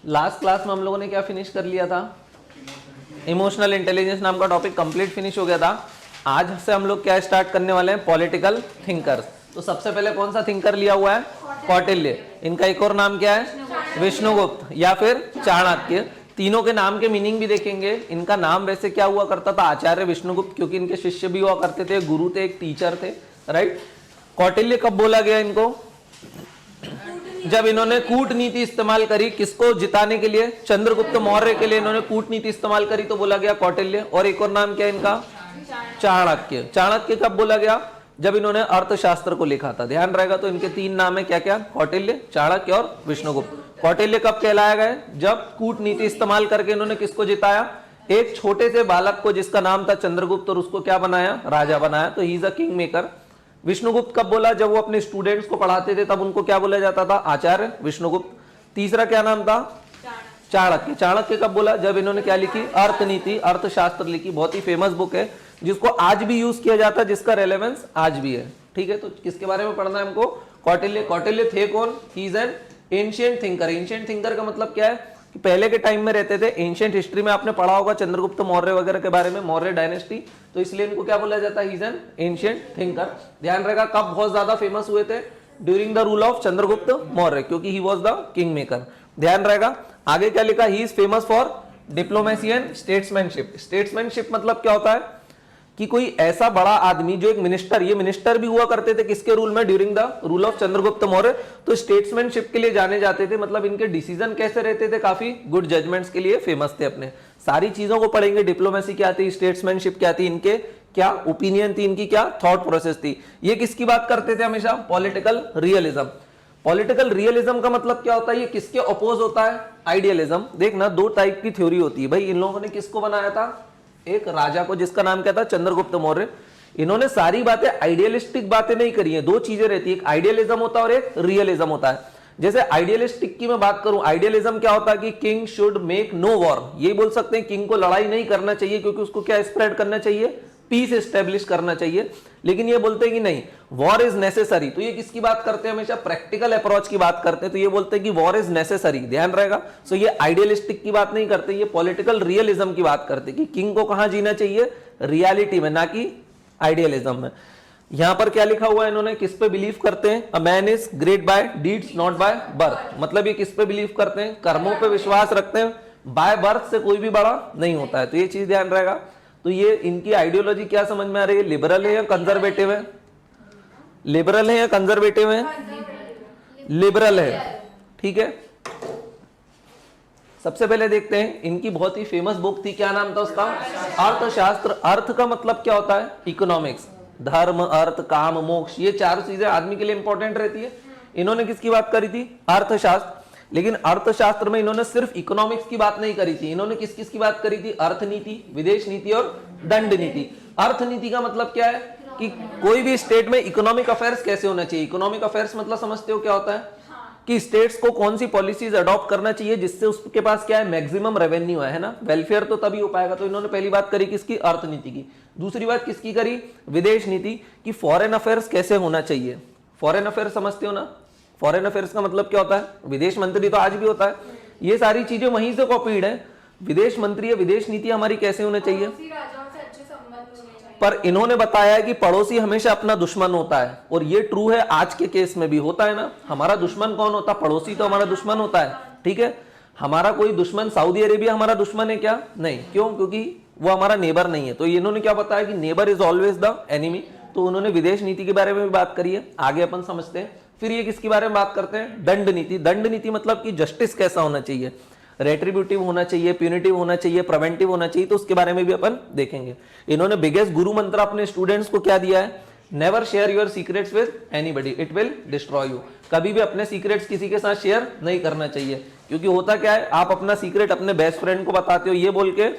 Last class में हम लोगों ने क्या फिनिश कर लिया था? इमोशनल इंटेलिजेंस नाम का टॉपिक कंप्लीट फिनिश हो गया था। आज से हम लोग क्या स्टार्ट करने वाले हैं? Political thinkers. तो सबसे पहले कौन सा थिंकर लिया हुआ है? कौटिल्य। इनका एक और नाम क्या है? विष्णुगुप्त या फिर चाणक्य। तीनों के नाम के मीनिंग भी देखेंगे। इनका नाम वैसे क्या हुआ करता था? आचार्य विष्णुगुप्त, क्योंकि इनके शिष्य भी हुआ करते थे, गुरु थे, एक टीचर थे, राइट। कौटिल्य कब बोला गया इनको? जब इन्होंने कूटनीति इस्तेमाल करी, किसको जिताने के लिए? चंद्रगुप्त मौर्य के लिए इन्होंने कूटनीति इस्तेमाल करी तो बोला गया कौटिल्य। और एक और नाम क्या है इनका? चाणक्य। चाणक्य कब बोला गया? जब इन्होंने अर्थशास्त्र को लिखा था। ध्यान रहेगा। तो इनके तीन नाम है, क्या क्या? कौटिल्य, चाणक्य और विष्णुगुप्त। कौटिल्य कब कहलाया गए? जब कूटनीति इस्तेमाल करके इन्होंने किसको जिताया? एक छोटे से बालक को जिसका नाम था चंद्रगुप्त, और उसको क्या बनाया? राजा बनाया। तो he is a king maker. Vishnugupta कब बोला? जब वो अपने स्टूडेंट्स को पढ़ाते थे तब उनको क्या बोला जाता था? आचार्य विष्णुगुप्त। तीसरा क्या नाम था? चाणक्य। चाणक्य कब बोला? जब इन्होंने क्या लिखी? अर्थनीति, अर्थशास्त्र लिखी। बहुत ही फेमस बुक है जिसको आज भी यूज किया जाता है, जिसका रेलेवेंस आज भी है। ठीक है, तो किसके बारे में पढ़ना है हमको? कौटिल्य। कौटिल्य थे कौन? ही is an ancient thinker. Ancient thinker का मतलब क्या है कि पहले के टाइम में रहते थे। एंशिएंट हिस्ट्री में आपने पढ़ा होगा चंद्रगुप्त मौर्य वगैरह के बारे में, मौर्य डायनेस्टी। तो इसलिए इनको क्या बोला जाता है? He is an ancient thinker. ध्यान रहेगा। कब बहुत ज्यादा फेमस हुए थे? During the rule of Chandragupta Maurya, क्योंकि he was the king maker. ध्यान रहेगा। आगे क्या लिखा? He is famous for diplomacy and statesmanship. Statesmanship मतलब क्या होता है कि कोई ऐसा बड़ा आदमी जो एक मिनिस्टर, ये मिनिस्टर भी हुआ करते थे किसके रूल में? During the rule of Chandragupta Maurya. तो स्टेट्समैनशिप के लिए जाने जाते थे। मतलब इनके डिसीजन कैसे रहते थे? काफी गुड जजमेंट्स के लिए फेमस थे। अपने सारी चीजों को पढ़ेंगे। डिप्लोमेसी क्या थी, स्टेट्समैनशिप क्या थी, इनके क्या ओपिनियन थी, इनकी क्या थॉट प्रोसेस थी। ये किसकी बात करते थे हमेशा? Political realism. पॉलिटिकल रियलिज्म का मतलब क्या होता है? ये किसके अपोज होता है? आइडियलिज्म। देखना, दो टाइप की थ्योरी होती है भाई। इन लोगों ने किसको बनाया था? एक राजा को जिसका नाम क्या था? चंद्रगुप्त मौर्य। इन्होंने सारी बातें आइडियलिस्टिक बातें नहीं करी है। दो चीजें रहती है, एक आइडियलिज्म होता है और एक रियलिज्म होता है। जैसे आइडियलिस्टिक की मैं बात करूं, आइडियलिज्म क्या होता है कि king should make no war. ये बोल सकते हैं किंग को लड़ाई नहीं करना चाहिए, क्योंकि उसको क्या स्प्रेड करना चाहिए? पीस एस्टेब्लिश करना चाहिए। लेकिन ये बोलते हैं कि नहीं, वॉर इज नेसेसरी। तो ये किसकी बात करते हैं? हमेशा प्रैक्टिकल अप्रोच की बात करते हैं। तो ये बोलते हैं कि वॉर इज नेसेसरी। ध्यान रहेगा। सो ये आइडियलिस्टिक की बात नहीं करते, ये पॉलिटिकल रियलिज्म की बात करते हैं कि किंग को कहां जीना चाहिए? रियलिटी में, ना कि आइडियलिज्म में। यहां पर क्या लिखा हुआ है इन्होंने? किस पे बिलीव करते हैं? A man is great by deeds not by birth. मतलब ये किस पे बिलीव करते हैं? कर्मों पे विश्वास रखते हैं। बाय बर्थ से कोई भी बड़ा नहीं होता है। तो ये चीज ध्यान रहेगा। तो ये इनकी आइडियोलॉजी क्या समझ में आ रही है? लिबरल है या कंजर्वेटिव है? लिबरल है या कंजर्वेटिव है? लिबरल है। ठीक है, सबसे पहले देखते हैं। इनकी बहुत ही फेमस बुक थी, क्या नाम था उसका? अर्थशास्त्र। अर्थ का मतलब क्या होता है? इकोनॉमिक्स। धर्म, अर्थ, काम, मोक्ष, ये चार चीजें आदमी के लिए इंपॉर्टेंट रहती है। इन्होंने किसकी बात करी थी? अर्थशास्त्र। लेकिन अर्थशास्त्र में इन्होंने सिर्फ इकोनॉमिक्स की बात नहीं करी थी। इन्होंने किस किस की बात करी थी? अर्थनीति, विदेश नीति और दंड नीति। अर्थनीति का मतलब क्या है कि कोई भी स्टेट में इकोनॉमिक अफेयर्स कैसे होना चाहिए। इकोनॉमिक अफेयर्स मतलब समझते हो क्या होता है? कि स्टेट्स को कौन सी पॉलिसीज अडॉप्ट करना चाहिए जिससे उसके पास क्या है? मैक्सिमम रेवेन्यू है ना। वेलफेयर तो तभी हो पाएगा। तो इन्होंने पहली बात करी किसकी? अर्थनीति की। दूसरी बात किसकी करी? विदेश नीति की। फॉरेन अफेयर्स कैसे होना चाहिए। फॉरेन अफेयर्स समझते हो ना? फॉरेन अफेयर्स का मतलब क्या होता है? विदेश मंत्री तो आज भी होता है। ये सारी चीजें वहीं से कॉपीड है। विदेश मंत्री या विदेश नीति हमारी कैसे होनी चाहिए? पर इन्होंने बताया कि पड़ोसी हमेशा अपना दुश्मन होता है। और ये ट्रू है, आज के केस में भी होता है ना। हमारा दुश्मन कौन होता? पड़ोसी तो हमारा दुश्मन होता है। ठीक है, हमारा कोई दुश्मन सऊदी अरेबिया हमारा दुश्मन है क्या? नहीं। क्यों? क्योंकि वो हमारा नेबर नहीं है। तो इन्होंने क्या बताया कि neighbour is always the enemy. तो उन्होंने विदेश नीति के बारे में भी बात करी है। आगे अपन समझते हैं। फिर ये किसके बारे में बात करते हैं? दंड नीति। दंड नीति मतलब कि जस्टिस कैसा होना चाहिए? रेट्रीब्यूटिव होना चाहिए, प्यूनिटिव होना चाहिए, प्रिवेंटिव होना चाहिए। तो उसके बारे में भी अपन देखेंगे। इन्होंने बिगेस्ट गुरु मंत्र अपने स्टूडेंट्स को क्या दिया है? Never share your secrets with anybody, it will destroy you. कभी भी अपने सीक्रेट्स किसी के साथ शेयर नहीं करना चाहिए। क्योंकि होता क्या है, आप अपना सीक्रेट अपने बेस्ट फ्रेंड को बताते हो ये बोल के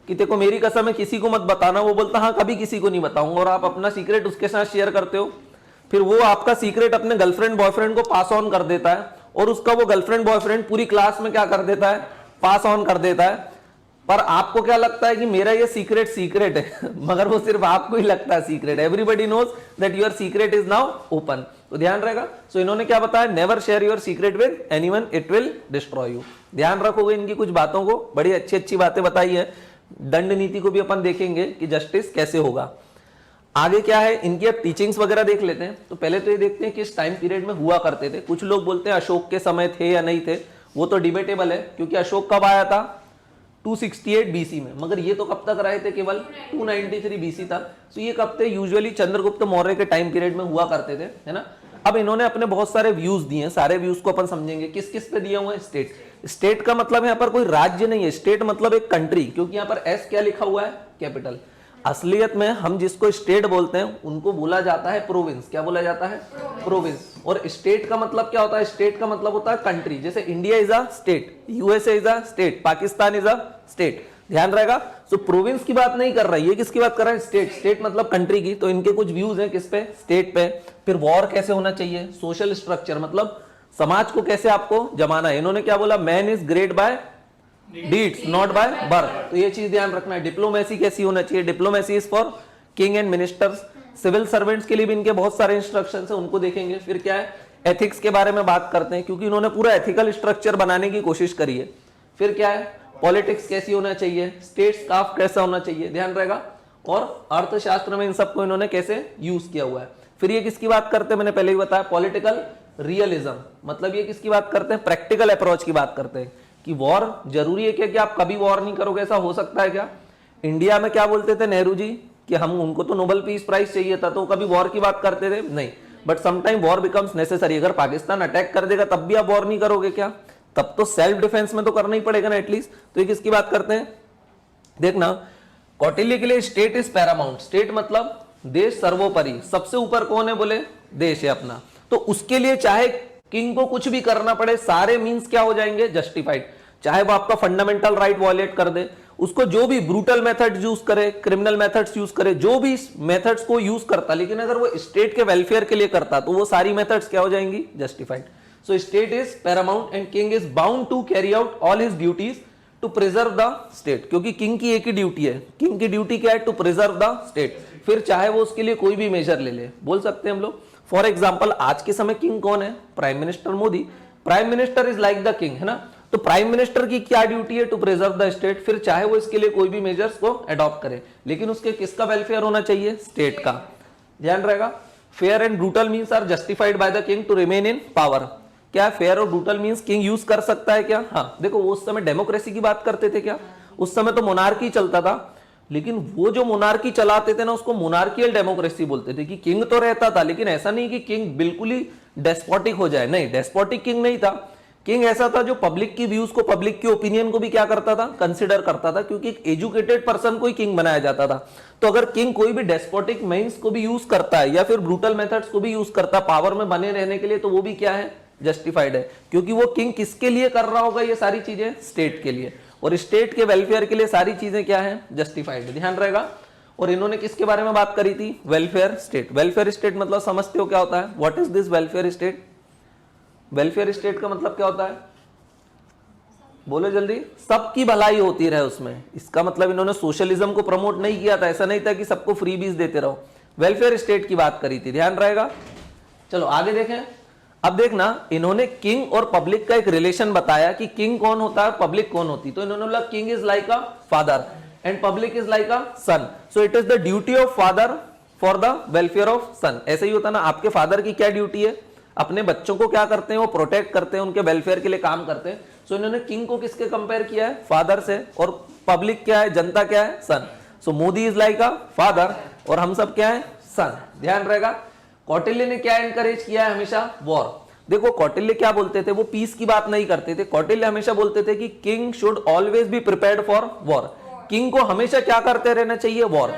कि देखो मेरी कसम है किसी को मत बताना। वो बोलता हाँ कभी किसी को नहीं बताऊंगा, और आप अपना सीक्रेट उसके साथ शेयर करते हो। फिर वो आपका सीक्रेट अपने गर्लफ्रेंड बॉयफ्रेंड को पास ऑन कर देता है, और उसका वो गर्लफ्रेंड बॉयफ्रेंड पूरी क्लास में क्या कर देता है? पास ऑन कर देता है। पर आपको क्या लगता है कि मेरा ये सीक्रेट सीक्रेट है मगर वो सिर्फ आपको ही लगता है secret. Everybody knows that your secret is now open. तो ध्यान रहेगा। सो इन्होंने क्या बताया, never share your secret with anyone, it will destroy you. ध्यान रखोगे इनकी कुछ बातों को, बड़ी अच्छी अच्छी बातें बताई है। दंड नीति को भी अपन देखेंगे कि जस्टिस कैसे होगा। आगे क्या है इनकी, अब टीचिंग्स वगैरह देख लेते हैं। तो पहले तो ये देखते हैं कि इस टाइम पीरियड में हुआ करते थे। कुछ लोग बोलते हैं अशोक के समय थे या नहीं थे, वो तो डिबेटेबल है, क्योंकि अशोक कब आया था 268 बीसी में, मगर ये तो कब तक रहे थे, केवल 293 बीसी था। तो ये कब थे, यूजुअली चंद्रगुप्त मौर्य के टाइम पीरियड में हुआ करते थे, है ना। अब इन्होंने अपने बहुत सारे व्यूज दिए हैं, सारे व्यूज को अपन समझेंगे। किस किस पे दिए हुए हैं, स्टेट। स्टेट का मतलब यहाँ पर कोई राज्य नहीं है, स्टेट मतलब एक कंट्री, क्योंकि यहाँ पर एस क्या लिखा हुआ है, कैपिटल। असलियत में हम जिसको स्टेट बोलते हैं उनको बोला जाता है प्रोविंस। क्या बोला जाता है, प्रोविंस। और स्टेट का मतलब क्या होता है, स्टेट का मतलब होता है कंट्री। जैसे India is a state, USA is a state, Pakistan is a state. ध्यान रहेगा। सो प्रोविंस की बात नहीं कर रहा है, ये किसकी बात कर रहा है, स्टेट। स्टेट मतलब कंट्री की। तो इनके कुछ व्यूज हैं किस पे, स्टेट पे। फिर वॉर कैसे होना चाहिए, सोशल स्ट्रक्चर मतलब समाज को कैसे आपको जमाना है। इन्होंने क्या बोला, man is great by deeds not by birth. तो ये चीज ध्यान रखना है। डिप्लोमेसी कैसी होना चाहिए, diplomacy is for king and ministers. Civil servants के लिए भी इनके बहुत सारे इंस्ट्रक्शंस हैं, उनको देखेंगे। फिर क्या है, एथिक्स के बारे में बात करते हैं, क्योंकि इन्होंने पूरा एथिकल स्ट्रक्चर बनाने की कोशिश करी है। फिर क्या है, पॉलिटिक्स कैसी होना चाहिए, स्टेट स्टाफ कैसा होना चाहिए, ध्यान रहेगा। और अर्थशास्त्र में इन सबको इन्होंने कैसे यूज किया हुआ है। फिर ये किसकी बात करते हैं, मैंने पहले ही बताया, पॉलिटिकल रियलिज्म। मतलब ये किसकी बात करते हैं, प्रैक्टिकल अप्रोच की बात करते हैं कि वॉर जरूरी है क्या, कि आप कभी वॉर नहीं करोगे, ऐसा हो सकता है क्या। इंडिया में क्या बोलते थे नेहरू जी कि हम, उनको तो नोबेल पीस प्राइज चाहिए था, तो कभी वॉर की बात करते थे नहीं। But sometime war becomes necessary. अगर पाकिस्तान अटैक कर देगा तब भी आप वॉर नहीं करोगे क्या, तब तो सेल्फ डिफेंस में तो करना ही पड़ेगा ना एटलीस्ट। तो ये किसकी बात करते हैं, देखना। कौटिल्य के लिए स्टेट इज पैरामाउंट। स्टेट मतलब देश सर्वोपरि, सबसे ऊपर कौन है, बोले देश है अपना। तो उसके लिए चाहे किंग को कुछ भी करना पड़े, सारे मींस क्या हो जाएंगे, जस्टिफाइड। चाहे वो आपका फंडामेंटल राइट वॉयलेट कर दे, उसको जो भी ब्रूटल मेथड्स यूज करे, क्रिमिनल मेथड्स यूज करे, जो भी मेथड्स को यूज करता, लेकिन अगर वो स्टेट के वेलफेयर के लिए करता तो वो सारी मेथड्स क्या हो जाएंगी, justified. So state is paramount and king is bound to carry out all his duties to preserve the state. क्योंकि किंग की एक ही ड्यूटी है, किंग की ड्यूटी क्या है, टू प्रिजर्व द स्टेट। फिर चाहे वो उसके लिए कोई भी मेजर ले ले, बोल सकते हैं हम लोग। फॉर एग्जाम्पल आज के समय किंग कौन है, prime minister Modi. Prime minister is like the king, है ना। तो प्राइम मिनिस्टर की क्या ड्यूटी है, टू प्रिजर्व द स्टेट। फिर चाहे वो इसके लिए कोई भी मेजर्स को अडॉप्ट करे, लेकिन उसके किसका वेलफेयर होना चाहिए, स्टेट का। ध्यान रहेगा। Fair and brutal means are justified by the king to remain in power. क्या फेयर और ब्रूटल मीन्स किंग यूज कर सकता है क्या, हाँ। देखो उस समय डेमोक्रेसी की बात करते थे क्या, उस समय तो मोनार्की चलता था, लेकिन वो जो मोनार्की चलाते थे ना उसको मोनार्कियल डेमोक्रेसी बोलते थे, कि किंग तो रहता था, लेकिन ऐसा नहीं कि किंग बिल्कुल ही डेस्पोटिक हो जाए, नहीं, डेस्पोटिक किंग नहीं था। किंग ऐसा था जो पब्लिक की व्यूज को, पब्लिक की ओपिनियन को भी क्या करता था, कंसिडर करता था, क्योंकि एक एजुकेटेड पर्सन को ही किंग बनाया जाता था। तो अगर किंग कोई भी डेस्पोटिक मीन्स को भी यूज करता है या फिर ब्रूटल मेथड्स को भी यूज करता है पावर में बने रहने के लिए, तो वो भी क्या है, जस्टिफाइड है। क्योंकि वो किंग किसके लिए कर रहा होगा ये सारी चीजें, स्टेट के लिए, और स्टेट के वेलफेयर के लिए सारी चीजें क्या है, जस्टिफाइड। ध्यान रहेगा। और इन्होंने किसके बारे में बात करी थी, वेलफेयर स्टेट। वेलफेयर स्टेट मतलब समझते हो क्या होता है, what is this welfare state. Welfare state का मतलब क्या होता है, बोलो जल्दी, सबकी भलाई होती रहे उसमें। इसका मतलब इन्होंने सोशलिज्म को प्रमोट नहीं किया था, ऐसा नहीं था कि सबको फ्री बीज देते रहो। वेलफेयर स्टेट की बात करी थी, ध्यान रहेगा। चलो आगे देखें। अब देखना, इन्होंने किंग और पब्लिक का एक रिलेशन बताया कि किंग कौन होता है, पब्लिक कौन होती। तो इन्होंने बोला king is like a father and public is like a son. So it is the duty of father for the welfare of son. ऐसे ही होता ना, आपके फादर की क्या ड्यूटी है, अपने बच्चों को क्या करते हैं, वो प्रोटेक्ट करते हैं, उनके वेलफेयर के लिए काम करते हैं। सो इन्होंने किंग को किसके कंपेयर किया है, फादर से, और पब्लिक क्या है, जनता क्या है, son. So Modi is like a father और हम सब क्या है, सन। ध्यान रहेगा। कौटिल्य ने क्या एनकरेज किया है, हमेशा वॉर। देखो कौटिल्य क्या बोलते थे, वो पीस की बात नहीं करते थे। कौटिल्य हमेशा बोलते थे कि king should always be prepared for war. King को हमेशा क्या करते रहना चाहिए, वॉर।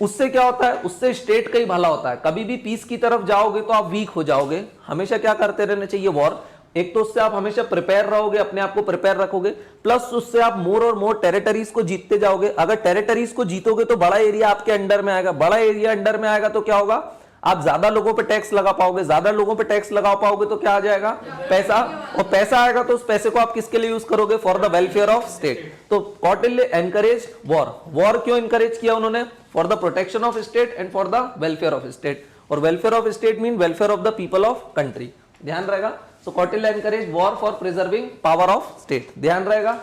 उससे क्या होता है, उससे स्टेट का ही भला होता है। कभी भी पीस की तरफ जाओगे तो आप वीक हो जाओगे, हमेशा क्या करते रहना चाहिए, वॉर। एक तो उससे आप हमेशा प्रिपेयर रहोगे, अपने आप को प्रिपेयर रखोगे, प्लस उससे आप मोर और मोर टेरिटरीज को जीतते जाओगे। अगर टेरिटरीज को जीतोगे तो बड़ा एरिया आपके अंडर में आएगा, बड़ा एरिया अंडर में आएगा तो क्या होगा, आप ज्यादा लोगों पे टैक्स लगा पाओगे, ज्यादा लोगों पे टैक्स लगा पाओगे तो क्या आ जाएगा, पैसा, और पैसा आएगा तो उस पैसे को आप किसके लिए यूज करोगे, for the welfare of state. तो कौटिल्य एनकरेज वॉर। वॉर क्यों एनकरेज किया उन्होंने, for the protection of state and for the welfare of state, और welfare of state mean welfare of the people of country, ध्यान रहेगा। So Kautilya encourage war for preserving power of state, ध्यान रहेगा।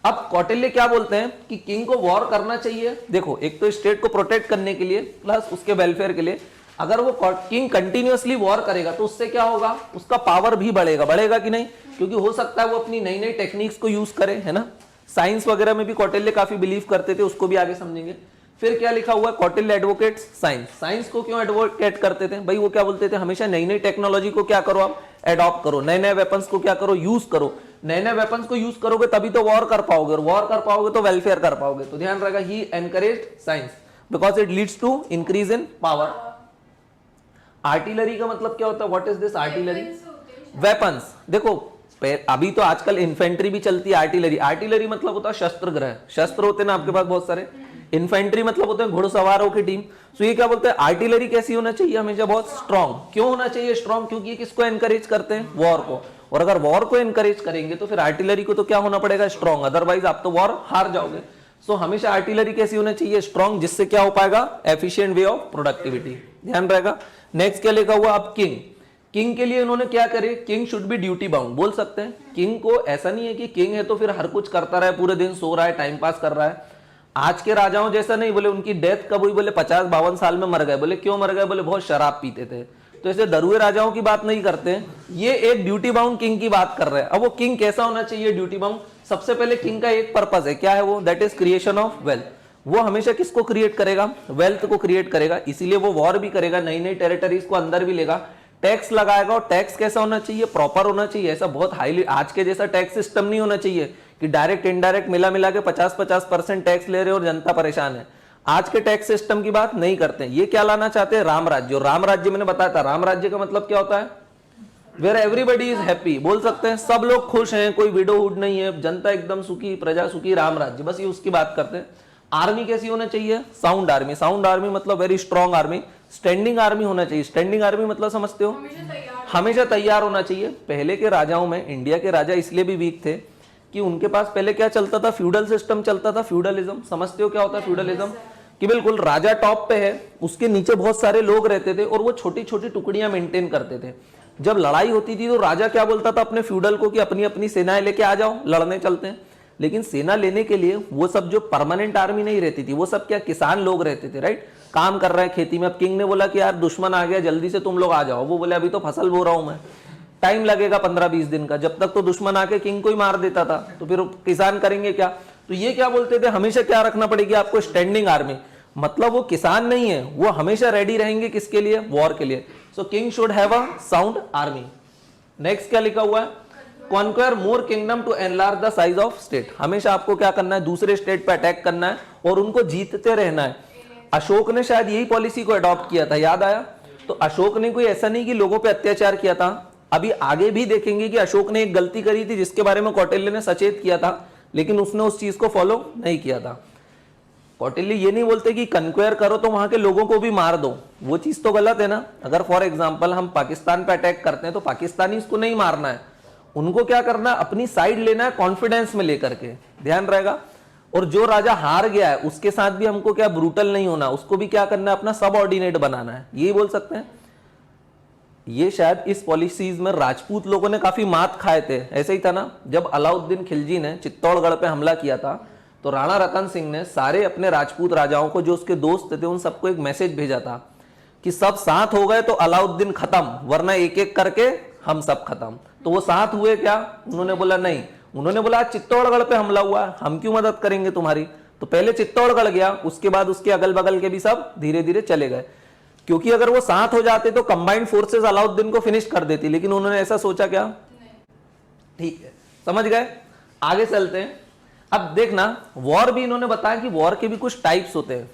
अब कौटिल्य क्या बोलते हैं कि किंग को वॉर करना चाहिए, देखो एक तो स्टेट को प्रोटेक्ट करने के लिए प्लस उसके वेलफेयर के लिए। अगर वो किंग कंटिन्यूअसली वॉर करेगा तो उससे क्या होगा, उसका पावर भी बढ़ेगा, बढ़ेगा कि नहीं, क्योंकि हो सकता है वो अपनी नई नई टेक्निक्स को यूज करे, है ना। साइंस वगैरह में भी कौटिल्य काफी बिलीव करते थे, उसको भी आगे समझेंगे। फिर क्या लिखा हुआ है, कौटिल्य एडवोकेट्स साइंस। साइंस को क्यों एडवोकेट करते थे भाई, वो क्या बोलते थे, हमेशा नई नई टेक्नोलॉजी को क्या करो आप, एडॉप्ट करो, नए नए वेपन्स को क्या करो, यूज करो। नए नए वेपन्स को यूज करोगे तभी तो वॉर कर पाओगे, और वॉर कर पाओगे तो वेलफेयर कर पाओगे। तो ध्यान रखा, he encouraged science because it leads to increase in power. Artillery का मतलब क्या होता है, what is this artillery, weapons. देखो अभी तो आजकल इन्फेंट्री भी चलती है, आर्टिलरी, आर्टिलरी मतलब होता है शस्त्र ग्रह, शस्त्र होते हैं ना आपके पास बहुत सारे। इन्फेंट्री मतलब होते हैं घुड़सवारों की टीम। सो ये क्या बोलते हैं, आर्टिलरी कैसी होना चाहिए, हमेशा बहुत स्ट्रांग। क्यों होना चाहिए स्ट्रांग, क्योंकि ये किसको एनकरेज करते हैं, वॉर को, और अगर वॉर को एनकरेज करेंगे तो फिर आर्टिलरी को तो क्या होना पड़ेगा, स्ट्रांग, अदरवाइज आप तो वॉर हार जाओगे। सो हमेशा आर्टिलरी कैसी होना चाहिए, स्ट्रांग, जिससे क्या हो पाएगा, एफिशिएंट वे ऑफ प्रोडक्टिविटी, ध्यान रहेगा। नेक्स्ट क्या लिखा हुआ, अब किंग। किंग के लिए उन्होंने क्या करे, king should be duty bound, बोल सकते हैं। किंग को ऐसा नहीं है कि किंग है तो फिर हर कुछ करता रहे, पूरे दिन सो रहा है, टाइम पास कर रहा है। आज के राजाओं जैसा नहीं, बोले उनकी डेथ कब हुई, बोले 50-52 साल में मर गए। बोले क्यों मर गए, बोले बहुत शराब पीते थे। तो ऐसे दरुए राजाओं की बात नहीं करते हैं, ये एक ड्यूटी बाउंड किंग की बात कर रहे हैं। अब वो किंग कैसा होना चाहिए, ड्यूटी बाउंड। सबसे पहले किंग का एक पर्पस है, क्या है वो, that is creation of wealth. वो हमेशा किसको क्रिएट करेगा, वेल्थ को क्रिएट करेगा, इसीलिए वो वॉर भी करेगा, नई नई टेरिटरीज को अंदर भी लेगा, टैक्स लगाएगा। और टैक्स कैसा होना चाहिए, प्रॉपर होना चाहिए, ऐसा बहुत हाईली, आज के जैसा टैक्स सिस्टम नहीं होना चाहिए कि डायरेक्ट इनडायरेक्ट मिला मिला के 50-50% टैक्स ले रहे हो और जनता परेशान है। आज के टैक्स सिस्टम की बात नहीं करते हैं। ये क्या लाना चाहते हैं, राम राज्य। और राम राज्य मैंने बताया था, राम राज्य का मतलब क्या होता है, वेयर एवरीबडी इज हैप्पी, बोल सकते हैं सब लोग खुश हैं, कोई विडोहुड नहीं है, जनता एकदम सुखी, प्रजा सुखी, राम राज्य, बस ये उसकी बात करते हैं। आर्मी कैसी होना चाहिए, साउंड आर्मी। साउंड आर्मी मतलब very strong army. Standing army होना चाहिए। स्टैंडिंग आर्मी मतलब समझते हो, हमेशा तैयार होना चाहिए। पहले के राजाओं में, इंडिया के राजा इसलिए भी वीक थे कि उनके पास पहले क्या चलता था, फ्यूडल सिस्टम चलता था, फ्यूडलिज्म। समझते हो क्या होता है फ्यूडलिज्म, कि बिल्कुल राजा टॉप पे है, उसके नीचे बहुत सारे लोग रहते थे और वो छोटी छोटी टुकड़ियां मेंटेन करते थे। जब लड़ाई होती थी तो राजा क्या बोलता था अपने फ्यूडल को कि अपनी अपनी सेनाएं लेके आ जाओ, लड़ने चलते हैं। लेकिन सेना लेने के लिए वो सब जो परमानेंट आर्मी नहीं रहती थी, वो सब क्या किसान लोग रहते थे, राइट, काम कर रहे हैं खेती में। अब किंग ने बोला कि यार दुश्मन आ गया, जल्दी से तुम लोग आ जाओ। वो बोले अभी तो फसल बो रहा हूं मैं, टाइम लगेगा 15-20 दिन का। जब तक तो दुश्मन आके किंग को ही मार देता था, तो फिर किसान करेंगे क्या। तो ये क्या बोलते थे, हमेशा क्या रखना पड़ेगी आपको, स्टैंडिंग आर्मी। मतलब वो किसान नहीं है, वो हमेशा रेडी रहेंगे किसके लिए, वॉर के लिए। So king should have a sound army. Next क्या लिखा हुआ है, conquer more kingdom to enlarge the size of state. हमेशा आपको क्या करना है, दूसरे स्टेट पे अटैक करना है और उनको जीतते रहना है। अशोक ने शायद यही पॉलिसी को अडॉप्ट किया था, याद आया। तो अशोक ने कोई ऐसा नहीं कि लोगों पे अत्याचार किया था। अभी आगे भी देखेंगे कि अशोक ने एक गलती करी थी जिसके बारे में कौटिल्य ने सचेत किया था, लेकिन उसने उस चीज को फॉलो नहीं किया था। कौटिल्य ये नहीं बोलते कि कन्क्वेयर करो तो वहां के लोगों को भी मार दो, वो चीज तो गलत है ना। अगर फॉर एग्जांपल हम पाकिस्तान पे अटैक करते हैं तो पाकिस्तानी इसको नहीं मारना है, उनको क्या करना है, अपनी साइड लेना है कॉन्फिडेंस में लेकर के, ध्यान रहेगा। और जो राजा हार गया है उसके साथ भी हमको क्या ब्रूटल नहीं होना, उसको भी क्या करना है, अपना सबऑर्डिनेट बनाना है, यही बोल सकते हैं। ये शायद इस पॉलिसीज में राजपूत लोगों ने काफी मात खाए थे। ऐसे ही था ना, जब अलाउद्दीन खिलजी ने चित्तौड़गढ़ पे हमला किया था तो राणा रतन सिंह ने सारे अपने राजपूत राजाओं को, जो उसके दोस्त थे, उन सबको एक मैसेज भेजा था कि सब साथ हो गए तो अलाउद्दीन खत्म, वरना एक एक करके हम सब खत्म। तो वो साथ हुए क्या, उन्होंने बोला नहीं, उन्होंने बोला चित्तौड़गढ़ पे हमला हुआ, हम क्यों मदद करेंगे तुम्हारी। तो पहले चित्तौड़गढ़ गया, उसके बाद उसके अगल बगल के भी सब धीरे धीरे चले गए, क्योंकि अगर वो साथ हो जाते तो कंबाइंड फोर्सेस अलाउद्दीन को फिनिश कर देती। लेकिन उन्होंने ऐसा सोचा क्या, ठीक है, समझ गए। आगे चलते हैं। अब देखना, वॉर भी इन्होंने बताया कि वॉर के भी कुछ टाइप्स होते हैं।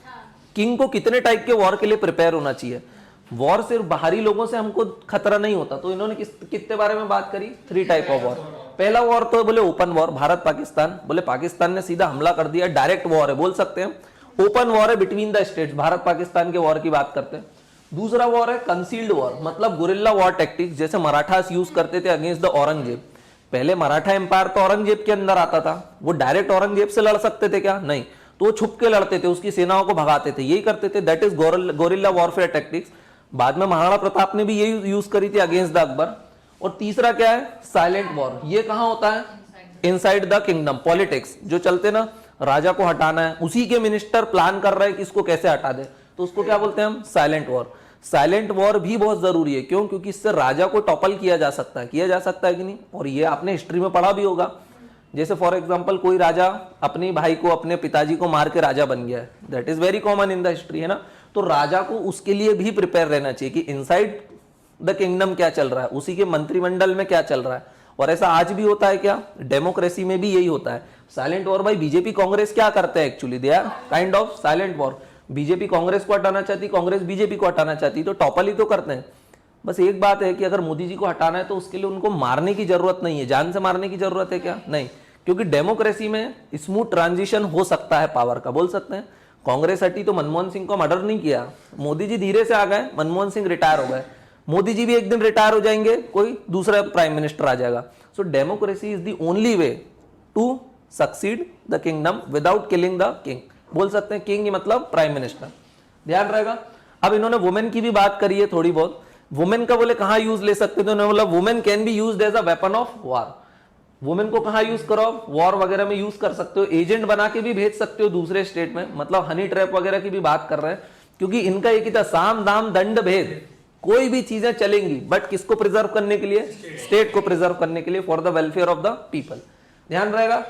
किंग को कितने टाइप के वॉर के लिए प्रिपेयर होना चाहिए। वॉर सिर्फ बाहरी लोगों से हमको खतरा नहीं होता, तो इन्होंने कितने बारे में बात करी, 3 टाइप ऑफ वॉर। पहला वॉर तो बोले ओपन वॉर, भारत पाकिस्तान, बोले पाकिस्तान ने सीधा हमला कर दिया, डायरेक्ट वॉर है, बोल सकते हैं। ओपन वॉर है between the states, Bharat Pakistan के वॉर की बात करते हैं। दूसरा वॉर है कंसील्ड वॉर, मतलब गुरिल्ला वॉर टैक्टिक्स, जैसे मराठास यूज करते थे अगेंस्ट द औरंगजेब। पहले मराठा एम्पायर तो औरंगजेब के अंदर आता था, वो डायरेक्ट औरंगजेब से लड़ सकते थे क्या? नहीं, तो वो छुप के लड़ते थे, उसकी सेनाओं को भगाते थे, यही करते थे। That is guerrilla warfare tactics. बाद में महाराणा प्रताप ने भी यही यूज करी थी अगेंस्ट द अकबर। और तीसरा क्या है? Silent war. ये कहां होता है? इनसाइड द किंगडम, पॉलिटिक्स जो चलते ना, राजा को हटाना है, उसी के मिनिस्टर प्लान कर रहे हैं कि इसको कैसे हटा दे, तो उसको क्या बोलते हैं हम? Silent war. साइलेंट वॉर भी बहुत जरूरी है, क्यों? क्योंकि इससे राजा को टॉपल किया जा सकता है, किया जा सकता है कि नहीं? और ये आपने हिस्ट्री में पढ़ा भी होगा। जैसे फॉर एग्जांपल कोई राजा अपने भाई को, अपने पिताजी को मार के राजा बन गया है, that is very common in the history, है ना। तो राजा को उसके लिए भी प्रिपेयर रहना चाहिए कि इनसाइड द किंगडम क्या चल रहा है, उसी के मंत्रिमंडल में क्या चल रहा है। और ऐसा आज भी होता है क्या? डेमोक्रेसी में भी यही होता है। साइलेंट वॉर भाई बीजेपी कांग्रेस क्या करते हैं actually? They are kind of silent war. BJP Congress को हटाना चाहती, कांग्रेस बीजेपी को हटाना चाहती, तो टॉपल ही तो करते हैं। बस एक बात है कि अगर मोदी जी को हटाना है तो उसके लिए उनको मारने की जरूरत नहीं है, जान से मारने की जरूरत है क्या? नहीं, क्योंकि डेमोक्रेसी में स्मूथ ट्रांजिशन हो सकता है पावर का, बोल सकते हैं। कांग्रेस हटी तो मनमोहन सिंह को मर्डर नहीं किया, मोदी जी धीरे से आ गए, मनमोहन सिंह रिटायर हो गए, मोदी जी भी एक दिन रिटायर हो जाएंगे, कोई दूसरा प्राइम मिनिस्टर आ जाएगा। So democracy is the only way to succeed the kingdom without killing the king, बोल सकते हैं। किंग मतलब प्राइम मिनिस्टर, ध्यान रहेगा। अब इन्होंने वुमेन की भी बात करी है थोड़ी बहुत। वुमेन का बोले कहां यूज ले सकते थे, उन्होंने बोला women can be used as a weapon of war. Women को कहां यूज करो? वॉर वगैरह में यूज कर सकते हो, एजेंट बना के भी भेज सकते हो दूसरे स्टेट में, मतलब हनी ट्रैप वगैरह की भी बात कर रहे हैं। क्योंकि इनका एक ही था, साम दाम दंड भेद, कोई भी चीजें चलेंगी, बट किसको प्रिजर्व करने के लिए? स्टेट को प्रिजर्व करने के लिए, for the welfare of the people, ध्यान रहेगा।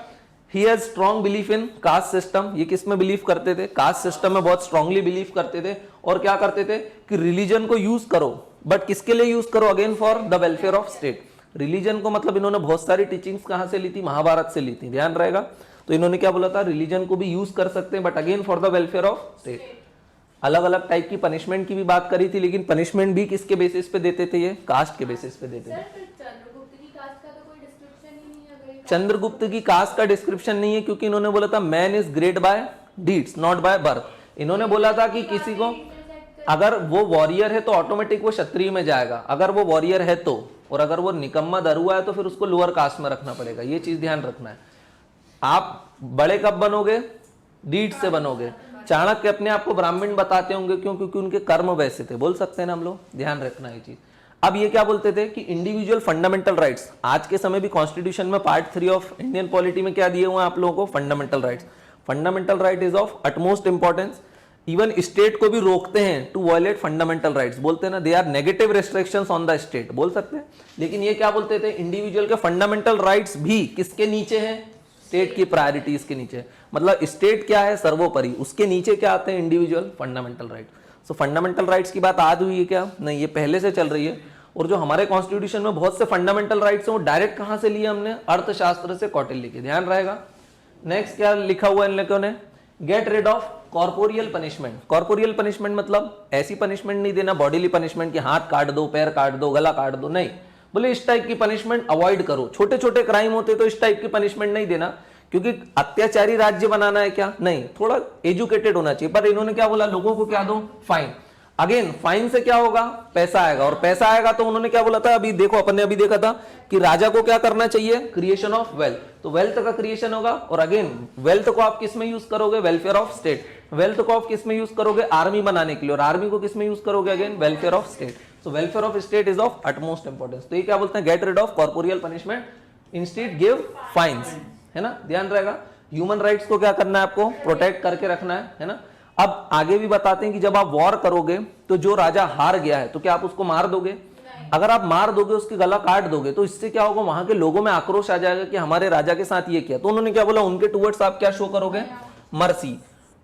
He has strong belief in caste system. ये किस में बिलीव करते थे? कास्ट सिस्टम में बहुत स्ट्रांगली बिलीव करते थे। और क्या करते थे कि रिलीजन को यूज करो, बट किसके लिए यूज करो? Again for the welfare of state. Religion को मतलब इन्होंने बहुत सारी टीचिंग्स कहां से ली थी? महाभारत से ली थी, ध्यान रहेगा। तो इन्होंने क्या बोला था? रिलीजन को भी यूज कर सकते हैं, but again for the welfare of state. अलग अलग टाइप की पनिशमेंट की भी बात करी थी, लेकिन पनिशमेंट भी किसके बेसिस पे देते थे? ये कास्ट के बेसिस पे देते थे। चंद्रगुप्त की कास्ट का डिस्क्रिप्शन नहीं है, क्योंकि इन्होंने बोला था man is great by deeds not by birth. इन्होंने बोला था कि किसी को अगर वो वॉरियर है तो ऑटोमेटिक वो क्षत्रिय में जाएगा, अगर वो वॉरियर है तो, और अगर वो निकम्मा दरुआ है तो फिर उसको लोअर कास्ट में रखना पड़ेगा। ये चीज ध्यान रखना है। आप बड़े कब बनोगे? डीड से बनोगे। चाणक्य अपने आप को ब्राह्मण बताते होंगे, क्यों? क्योंकि उनके कर्म वैसे थे, बोल सकते हैं ना हम लोग, ध्यान रखना ये चीज। अब ये क्या बोलते थे कि इंडिविजुअल फंडामेंटल राइट्स, आज के समय भी कॉन्स्टिट्यूशन में पार्ट 3 ऑफ इंडियन पॉलिटी में क्या दिए हुए हैं आप लोगों को? Fundamental rights. Fundamental right is of utmost importance. Even state को भी रोकते हैं टू वायलेट फंडामेंटल राइट्स, बोलते हैं ना, they are negative restrictions on the state, बोल सकते हैं। लेकिन ये क्या बोलते थे? इंडिविजुअल के फंडामेंटल राइट्स भी किसके नीचे हैं? स्टेट की प्रायोरिटीज के नीचे। मतलब स्टेट क्या है? सर्वोपरि, उसके नीचे क्या आते हैं? Individual fundamental right. सो फंडामेंटल राइट्स की बात आज हुई है क्या? नहीं, ये पहले से चल रही है। और जो हमारे कॉन्स्टिट्यूशन में बहुत से फंडामेंटल राइट्स हैं वो डायरेक्ट कहां से लिए हमने? अर्थशास्त्र से, कौटिल्य के, ध्यान रहेगा। नेक्स्ट क्या लिखा हुआ है इन लोगों ने? Get rid of corporeal punishment. Corporeal punishment मतलब ऐसी पनिशमेंट नहीं देना बॉडीली पनिशमेंट कि हाथ काट दो, पैर काट दो, गला काट दो, नहीं। बोले इस टाइप की पनिशमेंट अवॉइड करो। छोटे छोटे क्राइम होते तो इस टाइप की पनिशमेंट नहीं देना, क्योंकि अत्याचारी राज्य बनाना है क्या? नहीं, थोड़ा एजुकेटेड होना चाहिए। पर इन्होंने क्या बोला? लोगों को क्या दो? फाइन। अगेन फाइन से क्या होगा? पैसा आएगा, और पैसा आएगा तो उन्होंने क्या बोला था? अभी देखो, अपन ने अभी देखा था कि राजा को क्या करना चाहिए? Creation of wealth. तो वेल्थ का क्रिएशन होगा, और अगेन वेल्थ को आप किस में यूज करोगे? Welfare of state. वेल्थ को आप किस में यूज करोगे? आर्मी बनाने के लिए, और आर्मी को किस में यूज करोगे? Again welfare of state. So welfare of state is of utmost importance. तो ये क्या बोलते हैं? Get rid of corporeal punishment, instead give fines, है ना, ध्यान रहेगा। ह्यूमन राइट्स को क्या करना है? आपको प्रोटेक्ट करके रखना है ना। अब आगे भी बताते हैं कि जब आप वॉर करोगे तो जो राजा हार गया है तो क्या आप उसको मार दोगे? अगर आप मार दोगे, उसकी गला काट दोगे, तो इससे क्या होगा? वहां के लोगों में आक्रोश आ जाएगा कि हमारे राजा के साथ ये किया। तो उन्होंने क्या बोला? उनके टुवर्ड्स आप क्या शो करोगे? Mercy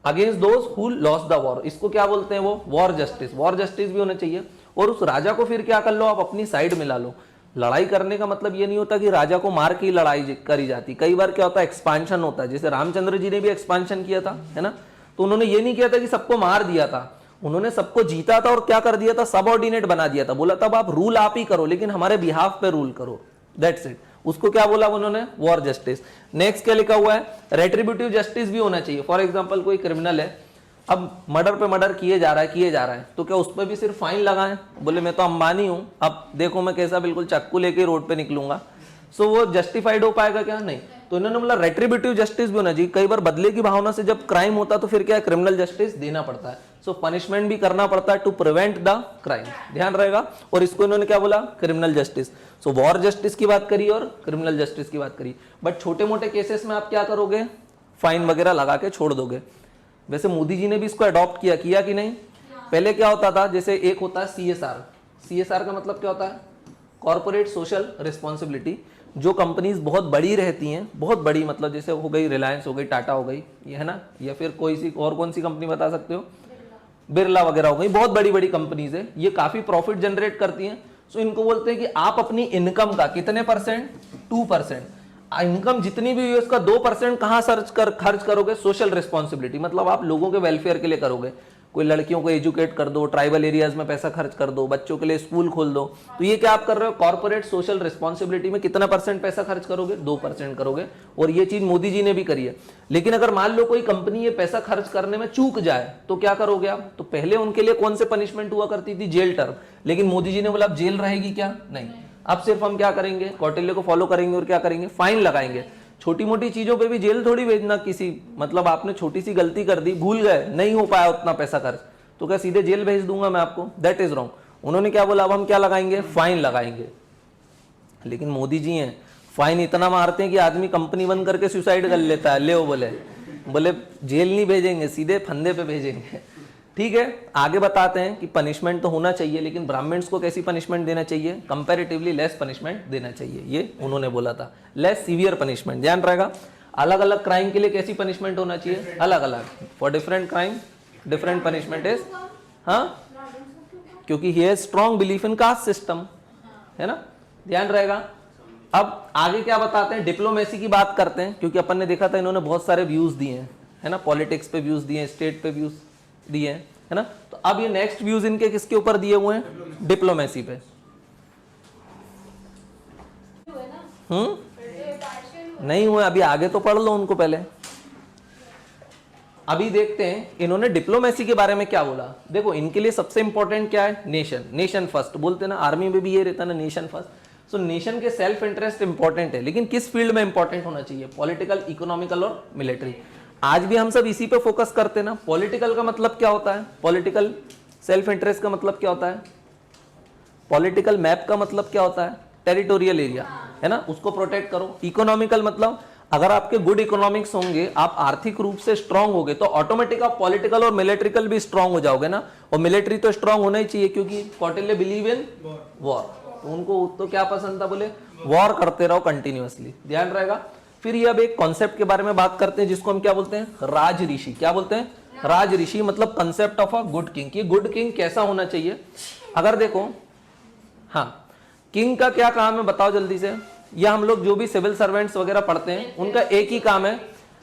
against those who lost the war. इसको क्या बोलते हैं? वो वॉर जस्टिस। वॉर जस्टिस भी होना चाहिए। और उस राजा को फिर क्या कर लो? आप अपनी साइड मिला लो। लड़ाई करने का मतलब ये नहीं होता कि राजा को मार के ही लड़ाई करी जाती। कई बार क्या होता है? एक्सपांशन होता है। जैसे रामचंद्र जी ने भी एक्सपांशन किया था, है ना। तो उन्होंने ये नहीं किया था कि सबको मार दिया था, उन्होंने सबको जीता था और क्या कर दिया था? सबऑर्डिनेट बना दिया था। बोला तब आप रूल आप ही करो, लेकिन हमारे बिहाफ पे रूल करो, दैट्स इट। उसको क्या बोला उन्होंने? War justice. नेक्स्ट क्या लिखा हुआ है? रेट्रिब्यूटिव जस्टिस भी होना चाहिए। फॉर एग्जांपल कोई क्रिमिनल है, अब मर्डर पे मर्डर किए जा रहा है, तो क्या उस पर भी सिर्फ फाइन लगाएं? बोले मैं तो अंबानी हूं, अब देखो मैं कैसा बिल्कुल चाकू लेके रोड पे निकलूंगा। सो वो जस्टिफाइड हो पाएगा क्या? नहीं। तो इन्होंने बोला रेट्रीब्यूटिव जस्टिस भी होना चाहिए। कई बार बदले की भावना से जब क्राइम होता तो फिर क्या है, क्रिमिनल जस्टिस देना पड़ता है। सो पनिशमेंट भी करना पड़ता है टू प्रिवेंट द क्राइम, ध्यान रहेगा। और इसको इन्होंने क्या बोला? Criminal justice. So war justice की बात करी और क्रिमिनल जस्टिस की बात करी। बट छोटे मोटे केसेस में आप क्या करोगे? फाइन वगैरह लगा के छोड़ दोगे। वैसे मोदी जी ने भी इसको अडॉप्ट किया कि नहीं? पहले क्या होता था, जैसे एक होता है सीएसआर। सीएसआर का मतलब क्या होता है? Corporate social responsibility. जो कंपनीज बहुत बड़ी रहती हैं, बहुत बड़ी मतलब जैसे हो गई रिलायंस हो गई, टाटा हो गई, ये है ना, या फिर कोई सी और कौन सी कंपनी बता सकते हो? बिरला वगैरह हो गई, बहुत बड़ी बड़ी कंपनीज है, ये काफी प्रॉफिट जनरेट करती हैं। सो इनको बोलते हैं कि आप अपनी इनकम का कितने परसेंट? 2%। इनकम जितनी भी हुई उसका 2% कहां खर्च करोगे? सोशल रिस्पॉन्सिबिलिटी, मतलब आप लोगों के वेलफेयर के लिए करोगे। कोई लड़कियों को एजुकेट कर दो, ट्राइबल एरियाज में पैसा खर्च कर दो, बच्चों के लिए स्कूल खोल दो। तो ये क्या आप कर रहे हो? कॉर्पोरेट सोशल रिस्पॉन्सिबिलिटी में कितना % पैसा खर्च करोगे? 2% करोगे। और ये चीज मोदी जी ने भी करी है। लेकिन अगर मान लो कोई कंपनी ये पैसा खर्च करने में चूक जाए तो क्या करोगे आप? तो पहले उनके लिए कौन से पनिशमेंट हुआ करती थी? Jail term. लेकिन मोदी जी ने बोला अब जेल रहेगी क्या? नहीं। अब सिर्फ हम क्या करेंगे? कौटिल्य को फॉलो करेंगे और क्या करेंगे? फाइन लगाएंगे। छोटी मोटी चीजों पे भी जेल थोड़ी भेजना किसी, मतलब आपने छोटी सी गलती कर दी, भूल गए, नहीं हो पाया उतना पैसा खर्च, तो क्या सीधे जेल भेज दूंगा मैं आपको? That is wrong. उन्होंने क्या बोला? अब हम क्या लगाएंगे? फाइन लगाएंगे। लेकिन मोदी जी हैं, फाइन इतना मारते हैं कि आदमी कंपनी बंद करके सुसाइड कर लेता है। ले बोले जेल नहीं भेजेंगे, सीधे फंदे पे भेजेंगे। ठीक है, आगे बताते हैं कि पनिशमेंट तो होना चाहिए, लेकिन ब्राह्मण्स को कैसी पनिशमेंट देना चाहिए? कंपैरेटिवली लेस पनिशमेंट देना चाहिए, ये उन्होंने बोला था। लेस सीवियर पनिशमेंट, ध्यान रहेगा। अलग अलग क्राइम के लिए कैसी पनिशमेंट होना चाहिए? अलग अलग। For different crime different punishment is, हाँ, क्योंकि he has strong belief in caste system, है ना, ध्यान रहेगा। अब आगे क्या बताते हैं? डिप्लोमेसी की बात करते हैं, क्योंकि अपन ने देखा था इन्होंने बहुत सारे व्यूज दिए हैं, है ना, पॉलिटिक्स पे व्यूज दिए हैं, स्टेट पे व्यूज दिए हैं, है ना। तो अब ये नेक्स्ट व्यूज इनके किसके ऊपर दिए हुए हैं? डिप्लोमेसी पे। नहीं हुए, अभी आगे तो पढ़ लो उनको पहले। अभी देखते हैं इन्होंने डिप्लोमेसी के बारे में क्या बोला। देखो इनके लिए सबसे इंपॉर्टेंट क्या है? नेशन। नेशन फर्स्ट बोलते हैं ना, आर्मी में भी ये रहता है ना, नेशन फर्स्ट। सो नेशन के सेल्फ इंटरेस्ट इंपॉर्टेंट है, लेकिन किस फील्ड में इंपॉर्टेंट होना चाहिए? पॉलिटिकल, इकोनॉमिकल और मिलिट्री। आज भी हम सब इसी पे फोकस करते हैं ना। पॉलिटिकल का मतलब क्या होता है? पॉलिटिकल सेल्फ इंटरेस्ट का मतलब क्या होता है? पॉलिटिकल मैप का मतलब क्या होता है? टेरिटोरियल एरिया, है ना, उसको प्रोटेक्ट करो। इकोनॉमिकल मतलब अगर आपके गुड इकोनॉमिक्स होंगे, आप आर्थिक रूप से स्ट्रांग होगे, तो ऑटोमेटिक आप पॉलिटिकल और मिलिट्रिकल भी स्ट्रांग हो जाओगे ना। और मिलिट्री तो स्ट्रांग होना ही चाहिए, क्योंकि कौटिल्य बिलीव इन वॉर। तो उनको तो क्या पसंद था? बोले वॉर करते रहो कंटिन्यूअसली, ध्यान रहेगा। फिर ये अब एक कॉन्सेप्ट के बारे में बात करते हैं, जिसको हम क्या बोलते हैं? राज ऋषि। क्या बोलते हैं? राज ऋषि, मतलब concept of a good king. कि गुड किंग कैसा होना चाहिए? अगर देखो, हाँ, किंग का क्या काम है बताओ जल्दी से। या हम लोग जो भी सिविल सर्वेंट्स वगैरह पढ़ते हैं, उनका एक ही काम है,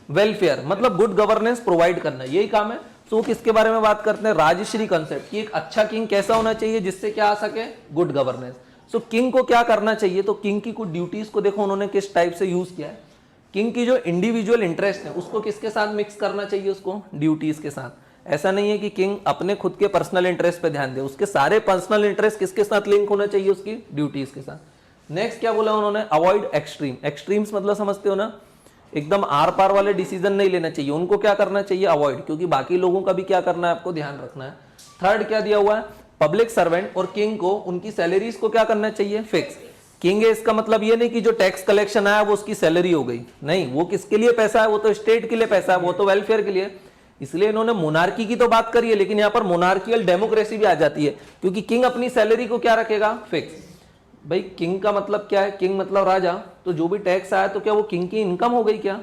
वेलफेयर, मतलब गुड गवर्नेंस प्रोवाइड करना, यही काम है। तो किसके बारे में बात करते हैं? राजश्री कंसेप्ट, कि एक अच्छा किंग कैसा होना चाहिए जिससे क्या आ सके? Good governance. सो किंग को क्या करना चाहिए? तो किंग की कुछ ड्यूटीज को देखो उन्होंने किस टाइप से यूज किया है। किंग की जो इंडिविजुअल इंटरेस्ट है उसको किसके साथ मिक्स करना चाहिए? उसको ड्यूटीज के साथ। ऐसा नहीं है कि किंग अपने खुद के पर्सनल इंटरेस्ट पे ध्यान दे, उसके सारे पर्सनल इंटरेस्ट किसके साथ लिंक होना चाहिए? उसकी ड्यूटीज के साथ। नेक्स्ट क्या बोला उन्होंने? Avoid extreme. एक्सट्रीम्स मतलब समझते हो ना, एकदम आर पार वाले डिसीजन नहीं लेना चाहिए, उनको क्या करना चाहिए? अवॉइड, क्योंकि बाकी लोगों का भी क्या करना है? आपको ध्यान रखना है। थर्ड क्या दिया हुआ है? पब्लिक सर्वेंट और किंग को उनकी सैलरीज को क्या करना चाहिए? फिक्स। किंग है इसका मतलब ये नहीं कि जो टैक्स कलेक्शन आया वो उसकी सैलरी हो गई, नहीं, वो किसके लिए पैसा है? वो तो स्टेट के लिए पैसा है, वो तो वेलफेयर के लिए। इसलिए इन्होंने मोनार्की की तो बात करी है, लेकिन यहाँ पर मोनार्कियल डेमोक्रेसी भी आ जाती है, क्योंकि किंग अपनी सैलरी को क्या रखेगा? फिक्स। भाई किंग का मतलब क्या है? किंग मतलब राजा। तो जो भी टैक्स आया तो क्या वो किंग की इनकम हो गई? क्या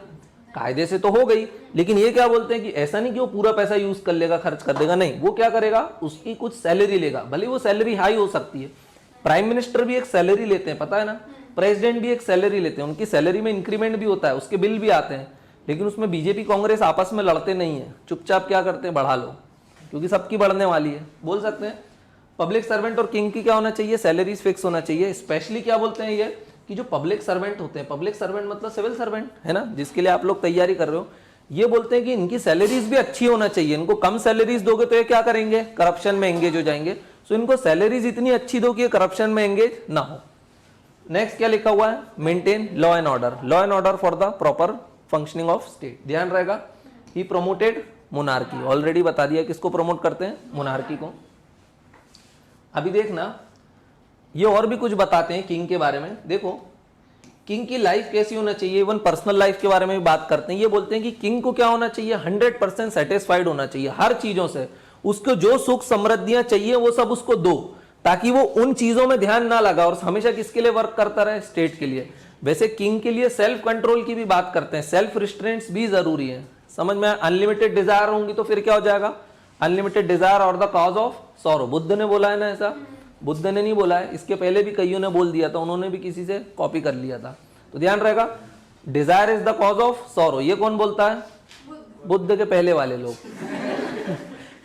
कायदे से तो हो गई, लेकिन ये क्या बोलते हैं कि ऐसा नहीं कि वो पूरा पैसा यूज कर लेगा, खर्च कर देगा, नहीं, वो क्या करेगा? उसकी कुछ सैलरी लेगा, भले वो सैलरी हाई हो सकती है। प्राइम मिनिस्टर भी एक सैलरी लेते हैं, पता है ना, प्रेसिडेंट भी एक सैलरी लेते हैं, उनकी सैलरी में इंक्रीमेंट भी होता है, उसके बिल भी आते हैं, लेकिन उसमें बीजेपी कांग्रेस आपस में लड़ते नहीं है, चुपचाप क्या करते हैं? बढ़ा लो, क्योंकि सबकी बढ़ने वाली है। बोल सकते हैं पब्लिक सर्वेंट और किंग की क्या होना चाहिए? सैलरीज फिक्स होना चाहिए। स्पेशली क्या बोलते हैं ये कि जो पब्लिक सर्वेंट होते हैं, पब्लिक सर्वेंट मतलब सिविल सर्वेंट, है ना, जिसके लिए आप लोग तैयारी कर रहे हो, ये बोलते हैं कि इनकी सैलरीज भी अच्छी होना चाहिए, इनको कम सैलरीज दोगे तो ये क्या करेंगे, करप्शन में एंगेज हो जाएंगे। सो इनको सैलरीज इतनी अच्छी दो कि ये करप्शन में एंगेज ना हो। नेक्स्ट क्या लिखा हुआ है, maintain law and order, law and order for the proper functioning of state, ध्यान रहेगा। ही प्रमोटेड मोनार्की, ऑलरेडी बता दिया किसको प्रमोट करते हैं, मोनार्की को। अभी देखना ये और भी कुछ बताते हैं किंग के बारे में। देखो किंग की लाइफ कैसी होना चाहिए, इवन पर्सनल लाइफ के बारे में भी बात करते हैं। ये बोलते हैं कि किंग को क्या होना चाहिए, 100% सेटिस्फाइड होना चाहिए हर चीजों से, उसको जो सुख समृद्धियां चाहिए वो सब उसको दो, ताकि वो उन चीजों में ध्यान ना लगा और हमेशा किसके लिए वर्क करता रहे, स्टेट के लिए। वैसे किंग के लिए सेल्फ कंट्रोल की भी बात करते हैं, सेल्फ रिस्ट्रेंट्स भी जरूरी है, समझ में। अनलिमिटेड डिजायर होंगी तो फिर क्या हो जाएगा, अनलिमिटेड डिजायर और the cause of sorrow. Buddha ने बोला है ना ऐसा, बुद्ध ने नहीं बोला है, इसके पहले भी कईयों ने बोल दिया था, उन्होंने भी किसी से कॉपी कर लिया था। तो ध्यान रहेगा, desire is the cause of sorrow, ये कौन बोलता है, बुद्ध के पहले वाले लोग।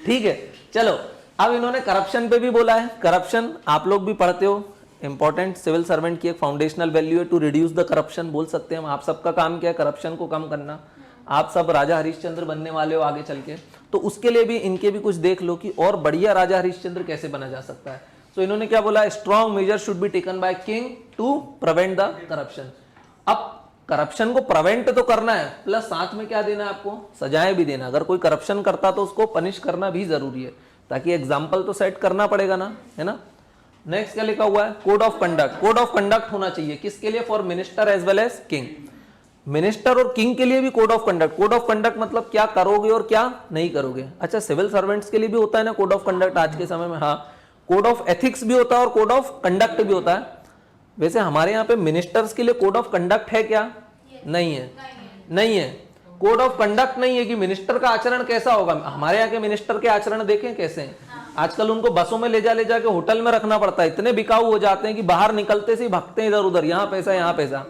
ठीक है, चलो अब इन्होंने करप्शन पे भी बोला है। करप्शन आप लोग भी पढ़ते हो, इंपॉर्टेंट, सिविल सर्वेंट की एक फाउंडेशनल वैल्यू है टू रिड्यूस द करप्शन, बोल सकते हैं हम। आप सबका काम क्या है, करप्शन को कम करना। आप सब राजा हरिश्चंद्र बनने वाले हो आगे चल के, तो उसके लिए भी इनके भी कुछ देख लो कि और बढ़िया राजा हरिश्चंद्र कैसे बना जा सकता है। तो इन्होंने क्या बोला, strong measure should be taken by king to prevent the corruption. अब करप्शन को प्रिवेंट तो करना है, प्लस साथ में क्या देना है आपको, सजाएं भी देना। अगर कोई करप्शन करता तो उसको पनिश करना भी जरूरी है, ताकि एग्जाम्पल तो सेट करना पड़ेगा ना, है ना। नेक्स्ट क्या लिखा हुआ है, code of conduct, code of conduct होना चाहिए किसके लिए, for minister as well as king. Minister और किंग के लिए भी code of conduct. Code of conduct मतलब क्या करोगे और क्या नहीं करोगे। अच्छा, सिविल सर्वेंट्स के लिए भी होता है ना कोड ऑफ कंडक्ट आज के समय में, हाँ। कोड ऑफ एथिक्स भी होता है और कोड ऑफ कंडक्ट भी होता है। वैसे हमारे यहाँ पे मिनिस्टर्स के लिए कोड ऑफ कंडक्ट है क्या, नहीं है, नहीं है। कोड ऑफ कंडक्ट नहीं है कि मिनिस्टर का आचरण कैसा होगा। हमारे यहाँ के मिनिस्टर के आचरण देखें कैसे हैं, आजकल उनको बसों में ले जाके होटल में रखना पड़ता है, इतने बिकाऊ हो जाते हैं कि बाहर निकलते से ही भागते हैं इधर उधर, यहाँ पैसा यहाँ पैसा।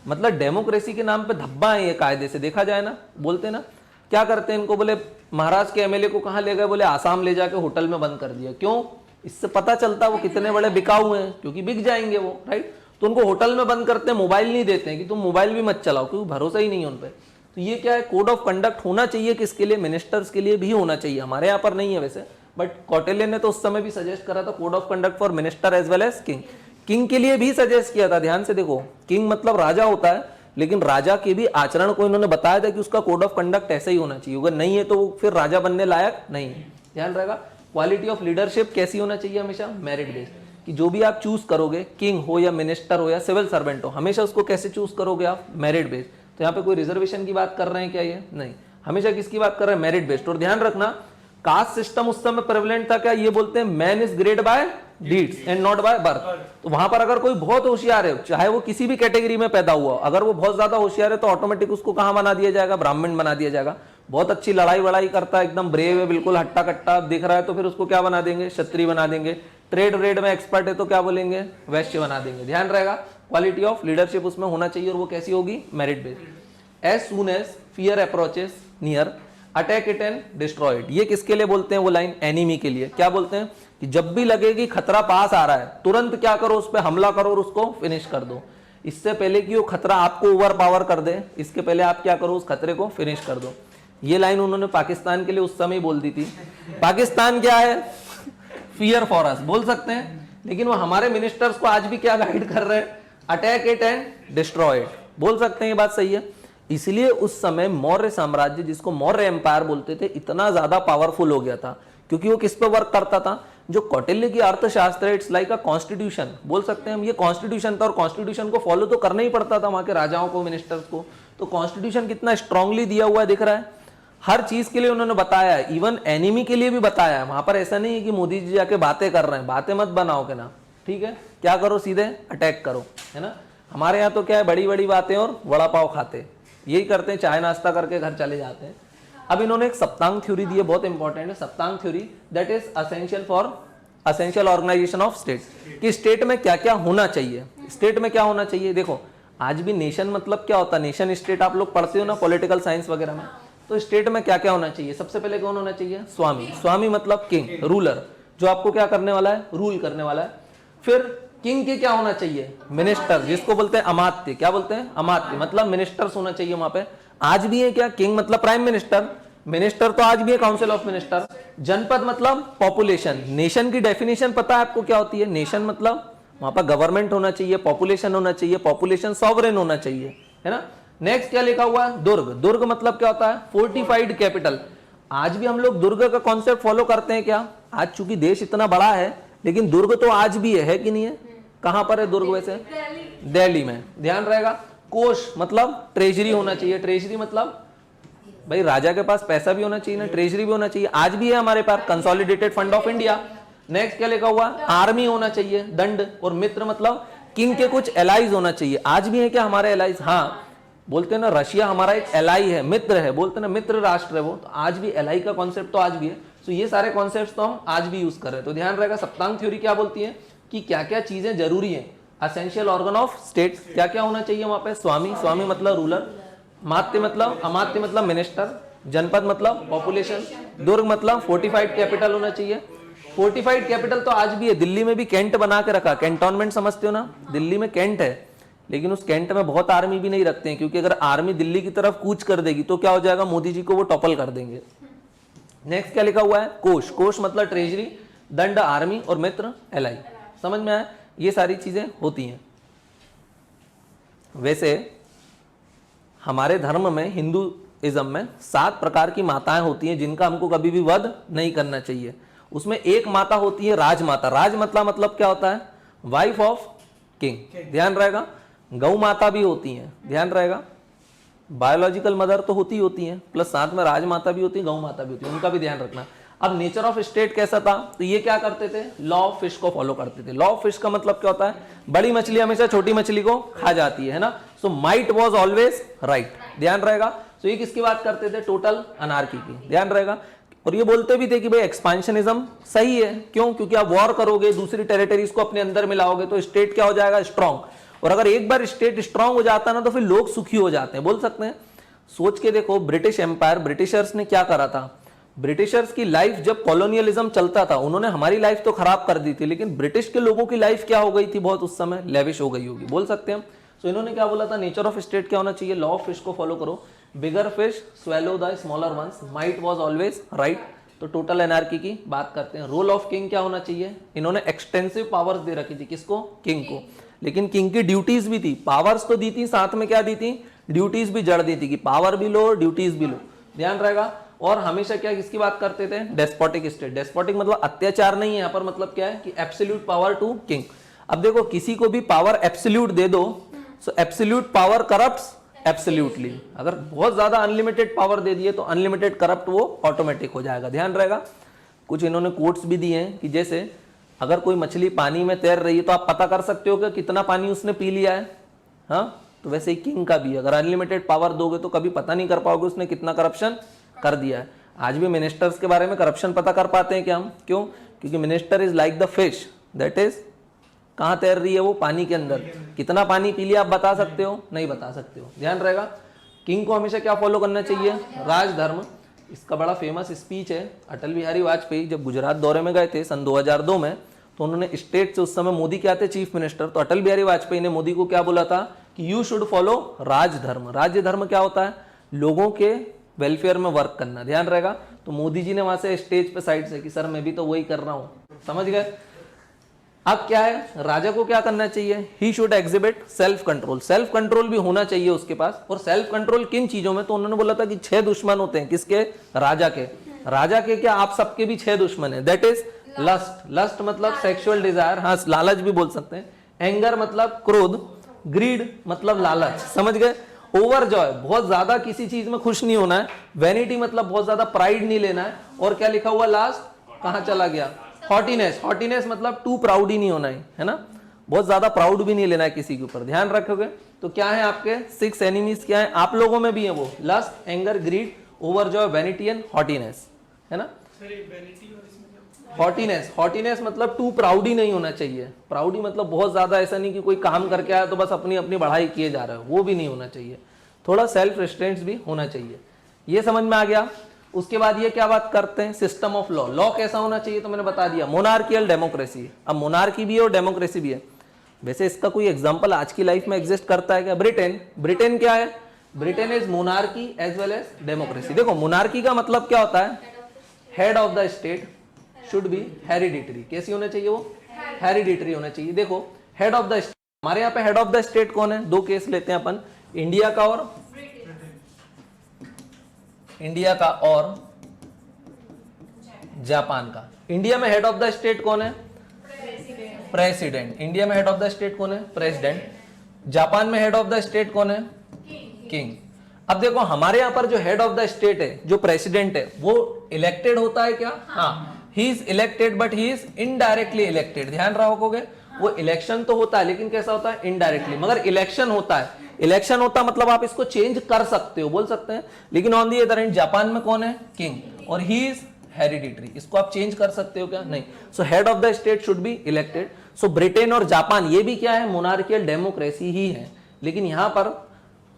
मतलब डेमोक्रेसी के नाम पे धब्बा है ये, कायदे से देखा जाए ना। बोलते ना क्या करते हैं इनको, बोले महाराज के एमएलए को कहाँ ले गए, बोले आसाम ले जाके होटल में बंद कर दिया। क्यों, इससे पता चलता वो कितने बड़े बिकाऊ हैं, क्योंकि बिक जाएंगे वो, राइट। तो उनको होटल में बंद करते हैं, मोबाइल नहीं देते हैं कि तुम मोबाइल भी मत चलाओ, क्योंकि भरोसा ही नहीं है उन पर। तो ये क्या है, कोड ऑफ कंडक्ट होना चाहिए किसके लिए, मिनिस्टर्स के लिए भी होना चाहिए। हमारे यहाँ पर नहीं है वैसे, बट कौटिल्य ने तो उस समय भी सजेस्ट करा था code of conduct for minister as well as king. King के लिए भी सजेस्ट किया था, ध्यान से देखो। किंग मतलब राजा होता है, लेकिन राजा के भी आचरण को इन्होंने बताया था कि उसका कोड ऑफ कंडक्ट ऐसा ही होना चाहिए, अगर नहीं है तो वो फिर राजा बनने लायक नहीं है। ध्यान रहेगा। क्वालिटी ऑफ लीडरशिप कैसी होना चाहिए, हमेशा मेरिट बेस्ड, कि जो भी आप चूज करोगे, किंग हो या मिनिस्टर हो या सिविल सर्वेंट हो, हमेशा उसको कैसे चूज करोगे आप, मेरिट बेस्ड। तो यहाँ पे कोई रिजर्वेशन की बात कर रहे हैं क्या, ये नहीं, हमेशा किसकी बात कर रहे हैं, मेरिट बेस्ड। और ध्यान रखना, कास्ट सिस्टम उस समय प्रेवलेंट था क्या, ये बोलते हैं man is great by deeds and not by birth. तो वहां पर अगर कोई बहुत होशियार है, चाहे वो किसी भी कैटेगरी में पैदा हुआ, अगर वो बहुत ज्यादा होशियार है तो ऑटोमेटिक उसको कहां बना दिया जाएगा, ब्राह्मण बना दिया जाएगा। बहुत अच्छी लड़ाई वड़ाई करता है, एकदम ब्रेव है, बिल्कुल हट्टा कट्टा दिख रहा है, तो फिर उसको क्या बना देंगे, क्षत्रिय बना देंगे। ट्रेड व्रेड में एक्सपर्ट है तो क्या बोलेंगे, वैश्य बना देंगे। ध्यान रहेगा, क्वालिटी ऑफ लीडरशिप उसमें होना चाहिए, और वो कैसी होगी, merit based. As soon as fear approaches near attack it and destroy it. ये किसके लिए बोलते हैं वो लाइन, एनिमी के लिए। क्या बोलते हैं कि जब भी लगे कि खतरा पास आ रहा है, तुरंत क्या करो, उस पर हमला करो और उसको फिनिश कर दो। इससे पहले कि वो खतरा आपको ओवर पावर कर दे, इसके पहले आप क्या करो, उस खतरे को फिनिश कर दो। ये लाइन उन्होंने पाकिस्तान के लिए उस समय बोल दी थी। पाकिस्तान क्या है, फियर फॉर अस बोल सकते हैं, लेकिन वो हमारे मिनिस्टर्स को आज भी क्या गाइड कर रहे हैं, attack it and destroy it, बोल सकते हैं। ये बात सही है। इसलिए उस समय मौर्य साम्राज्य, जिसको मौर्य एम्पायर बोलते थे, इतना ज्यादा पावरफुल हो गया था, क्योंकि वो किस पे वर्क करता था, जो कौटिल्य की अर्थशास्त्र है, इट्स लाइक अ कॉन्स्टिट्यूशन, बोल सकते हैं हम। ये कॉन्स्टिट्यूशन था, और कॉन्स्टिट्यूशन को फॉलो तो करना ही पड़ता था वहां के राजाओं को, मिनिस्टर्स को। तो कॉन्स्टिट्यूशन कितना स्ट्रांगली दिया हुआ है, दिख रहा है, हर चीज के लिए उन्होंने बताया है, इवन एनिमी के लिए भी बताया है। वहां पर ऐसा नहीं है कि मोदी जी जाके बातें कर रहे हैं, बातें मत बनाओ के ना, ठीक है, क्या करो, सीधे अटैक करो, है ना। हमारे यहाँ तो क्या है, बड़ी बड़ी बातें और वड़ा पाव खाते, यही करते हैं, चाय नाश्ता करके घर चले जाते हैं। अब इन्होंने एक सप्तांग थ्योरी दी है, बहुत इंपॉर्टेंट है Saptanga theory, that is essential for essential organisation of state, कि स्टेट में क्या क्या होना चाहिए। स्टेट में क्या होना चाहिए, देखो आज भी नेशन मतलब क्या होता है, नेशन स्टेट आप लोग पढ़ते हो ना पॉलिटिकल साइंस वगैरह में। तो स्टेट में क्या क्या होना चाहिए, सबसे पहले कौन होना चाहिए, स्वामी। स्वामी मतलब किंग, रूलर, जो आपको क्या करने वाला है, रूल करने वाला है। फिर किंग के क्या होना चाहिए, मिनिस्टर, जिसको बोलते हैं अमात्य। क्या बोलते हैं, अमात्य, मतलब मिनिस्टर्स होना चाहिए वहां पे। आज भी है क्या, किंग मतलब प्राइम मिनिस्टर, मिनिस्टर तो आज भी है काउंसिल ऑफ मिनिस्टर। जनपद मतलब पॉपुलेशन। नेशन की डेफिनेशन पता है आपको क्या होती है, नेशन मतलब वहां पर गवर्नमेंट होना चाहिए, पॉपुलेशन होना चाहिए, पॉपुलेशन सॉवरेन होना चाहिए, है ना। नेक्स्ट क्या लिखा हुआ है, दुर्ग। दुर्ग मतलब क्या होता है, फोर्टिफाइड कैपिटल। आज भी हम लोग दुर्ग का कॉन्सेप्ट फॉलो करते हैं क्या, आज चूंकि देश इतना बड़ा है लेकिन दुर्ग तो आज भी है कि नहीं है। कहां पर है दुर्ग वैसे, दिल्ली में, ध्यान रहेगा। कोष मतलब ट्रेजरी होना चाहिए। ट्रेजरी मतलब भाई राजा के पास पैसा भी होना चाहिए ना, ट्रेजरी भी होना चाहिए। आज भी है हमारे पास consolidated fund of India. Next क्या लिखा हुआ, आर्मी होना चाहिए, दंड। और मित्र मतलब किंग के कुछ एलाइज होना चाहिए। आज भी है क्या हमारे एलाइज, हाँ बोलते हैं ना रशिया हमारा एक एलाई है, मित्र है, बोलते हैं ना मित्र राष्ट्र है वो, तो आज भी एलाई का कॉन्सेप्ट तो आज भी है। तो ये सारे कॉन्सेप्ट तो हम आज भी यूज कर रहे हैं। तो ध्यान रहेगा सप्तांग थ्योरी क्या बोलती है कि क्या क्या चीजें जरूरी है। असेंशियल ऑर्गन ऑफ स्टेट, क्या क्या होना चाहिए वहां पे, स्वामी, स्वामी मतलब रूलर, मात्य मतलब अमात्य मतलब मिनिस्टर, जनपद मतलब पॉपुलेशन, दुर्ग मतलब फोर्टिफाइड कैपिटल होना चाहिए। फोर्टिफाइड कैपिटल तो आज भी है, दिल्ली में भी कैंट बना के रखा, कैंटोनमेंट समझते हो ना, दिल्ली में कैंट है, लेकिन उस कैंट में बहुत आर्मी भी नहीं रखते हैं, क्योंकि अगर आर्मी दिल्ली की तरफ कूच कर देगी तो क्या हो जाएगा, मोदी जी को वो टॉपल कर देंगे। नेक्स्ट क्या लिखा हुआ है, कोष। कोष मतलब ट्रेजरी, दंड आर्मी और मित्र एलाई। समझ में आया, ये सारी चीजें होती हैं। वैसे हमारे धर्म में, हिंदुइज्म में 7 प्रकार की माताएं होती हैं जिनका हमको कभी भी वध नहीं करना चाहिए। उसमें एक माता होती है राजमाता। राजमाता मतलब क्या होता है, वाइफ ऑफ किंग, ध्यान रहेगा। गौ माता भी होती हैं, ध्यान रहेगा। बायोलॉजिकल मदर तो होती हैं, प्लस साथ में राजमाता भी होती है, गौ माता भी होती है, उनका भी ध्यान रखना। अब नेचर ऑफ स्टेट कैसा था, तो ये क्या करते थे, लॉ ऑफ फिश को फॉलो करते थे। लॉ ऑफ फिश का मतलब क्या होता है, बड़ी मछली हमेशा छोटी मछली को खा जाती है ना। So might was always right, ध्यान रहेगा। तो ये किसकी बात करते थे, टोटल अनार्की की, ध्यान रहेगा। और ये बोलते भी थे कि भाई एक्सपांशनिज्म सही है, क्यों, क्योंकि आप वॉर करोगे, दूसरी टेरिटरीज को अपने अंदर मिलाओगे तो स्टेट क्या हो जाएगा, स्ट्रांग। और अगर एक बार स्टेट स्ट्रांग हो जाता है ना तो फिर लोग सुखी हो जाते हैं, बोल सकते हैं। सोच के देखो, ब्रिटिश एम्पायर, ब्रिटिशर्स ने क्या करा था। ब्रिटिशर्स की लाइफ जब कॉलोनियलिज्म चलता था, उन्होंने हमारी लाइफ तो खराब कर दी थी, लेकिन ब्रिटिश के लोगों की लाइफ क्या हो गई थी, बहुत उस समय लेविश हो गई होगी, बोल सकते हैं। तो इन्होंने क्या बोला था, नेचर ऑफ स्टेट क्या होना चाहिए, लॉ ऑफ फिश को फॉलो करो, bigger fish swallow the smaller ones, might was always right. तो टोटल एनार्की की बात करते हैं। रोल ऑफ किंग क्या होना चाहिए, इन्होंने एक्सटेंसिव पावर्स दे रखी थी, किसको, किंग को। लेकिन किंग की ड्यूटीज भी थी, पावर्स तो दी थी, साथ में क्या दी थी, ड्यूटीज भी जड़ दी थी, कि पावर भी लो ड्यूटीज भी लो, ध्यान रहेगा। और हमेशा क्या किसकी बात करते थे, डेस्पोटिक स्टेट। डेस्पोटिक मतलब अत्याचार नहीं है यहाँ पर, मतलब क्या है कि एब्सोल्यूट पावर टू किंग। अब देखो किसी को भी पावर एब्सोल्यूट दे दो, सो एब्सोल्यूट पावर करप्ट्स एब्सोल्यूटली। अगर बहुत ज्यादा अनलिमिटेड पावर दे दिए तो अनलिमिटेड करप्ट वो ऑटोमेटिक हो जाएगा, ध्यान रहेगा। कुछ इन्होंने कोट्स भी दिए हैं कि जैसे अगर कोई मछली पानी में तैर रही है तो आप पता कर सकते हो कि कितना पानी उसने पी लिया है, हाँ। तो वैसे ही किंग का भी, अगर अनलिमिटेड पावर दोगे तो कभी पता नहीं कर पाओगे उसने कितना करप्शन कर दिया है। आज भी मिनिस्टर्स के बारे में करप्शन पता कर पाते हैं क्या हम, क्यों, क्योंकि minister is like the fish, that is कहां तैर रही है वो, पानी के अंदर। कितना पानी पी लिया आप बता सकते हो, नहीं बता सकते हो, ध्यान रहेगा। किंग को हमेशा क्या फॉलो करना चाहिए, राजधर्म। इसका बड़ा फेमस स्पीच है, अटल बिहारी वाजपेयी जब गुजरात दौरे में गए थे सन 2002 में, तो उन्होंने स्टेट से, उस समय मोदी क्या थे, चीफ मिनिस्टर, तो अटल बिहारी वाजपेयी ने मोदी को क्या बोला था कि यू शुड फॉलो राजधर्म। राज्य धर्म क्या होता है, लोगों के वेलफेयर में वर्क करना, ध्यान रहेगा। तो मोदी जी ने वहां से स्टेज पे साइड से कि सर मैं भी तो वही कर रहा हूं, समझ गए। अब क्या है, राजा को क्या करना चाहिए, he should exhibit self control. Self control भी होना चाहिए उसके पास। और सेल्फ कंट्रोल किन चीजों में, तो उन्होंने बोला था कि 6 दुश्मन होते हैं, किसके, राजा के। राजा के क्या, आप सबके भी 6 दुश्मन है, दैट इज लस्ट। लस्ट मतलब सेक्सुअल डिजायर, हाँ लालच भी बोल सकते हैं। एंगर मतलब क्रोध, ग्रीड मतलब लालच, समझ गए। ओवर जॉय, बहुत ज्यादा किसी चीज में खुश नहीं होना है। वेनिटी मतलब बहुत ज्यादा प्राइड नहीं लेना है। और क्या लिखा हुआ लास्ट, कहां चला गया, हॉटीनेस। हॉटीनेस मतलब टू प्राउड ही नहीं होना है ना, बहुत ज्यादा प्राउड भी नहीं लेना है किसी के ऊपर, ध्यान रखोगे। तो क्या है आपके 6 एनिमीज, क्या है आप लोगों में भी है वो, lust, anger, greed, over joy, vanity and haughtiness, है ना। हॉटीनेस, हॉटीनेस मतलब टू प्राउडी नहीं होना चाहिए। प्राउडी मतलब बहुत ज्यादा ऐसा नहीं कि कोई काम करके आया तो बस अपनी अपनी बढ़ाई किए जा रहे हो, वो भी नहीं होना चाहिए। थोड़ा सेल्फ रिस्ट्रेंट्स भी होना चाहिए। ये समझ में आ गया। उसके बाद ये क्या बात करते हैं, सिस्टम ऑफ लॉ। लॉ कैसा होना चाहिए, तो मैंने बता दिया, मोनार्कियल डेमोक्रेसी। अब मोनार्की भी है और डेमोक्रेसी भी है। वैसे इसका कोई एग्जांपल आज की लाइफ में एग्जिस्ट करता है क्या? ब्रिटेन। ब्रिटेन क्या है? Britain is monarchy as well as democracy. देखो मोनार्की का मतलब क्या होता है? Head of the state should be hereditary. कैसी होना चाहिए वो? हेरिडिटरी होना चाहिए। देखो हेड ऑफ द स्टेट, हमारे यहाँ पे हेड ऑफ द स्टेट कौन है? दो केस लेते हैं अपन, इंडिया का और जापान का। इंडिया में हेड ऑफ द स्टेट कौन है? प्रेसिडेंट। इंडिया में हेड ऑफ द स्टेट कौन है? प्रेसिडेंट। जापान में हेड ऑफ द स्टेट कौन है? किंग। अब देखो हमारे यहां पर जो हेड ऑफ द स्टेट है, जो प्रेसिडेंट है, वो इलेक्टेड होता है क्या? हाँ, he is elected but he is indirectly elected. ध्यान रखोगे, वो इलेक्शन तो होता है लेकिन कैसा होता है? इनडायरेक्टली। मगर इलेक्शन होता है, इलेक्शन होता मतलब आप इसको चेंज कर सकते हो, बोल सकते हैं। लेकिन on the other hand Japan में कौन है? किंग, और ही इज हेरिडिटरी। इसको आप चेंज कर सकते हो क्या? नहीं। So head of the state should be elected. So Britain और जापान ये भी क्या है? मोनार्कियल डेमोक्रेसी ही है। लेकिन यहां पर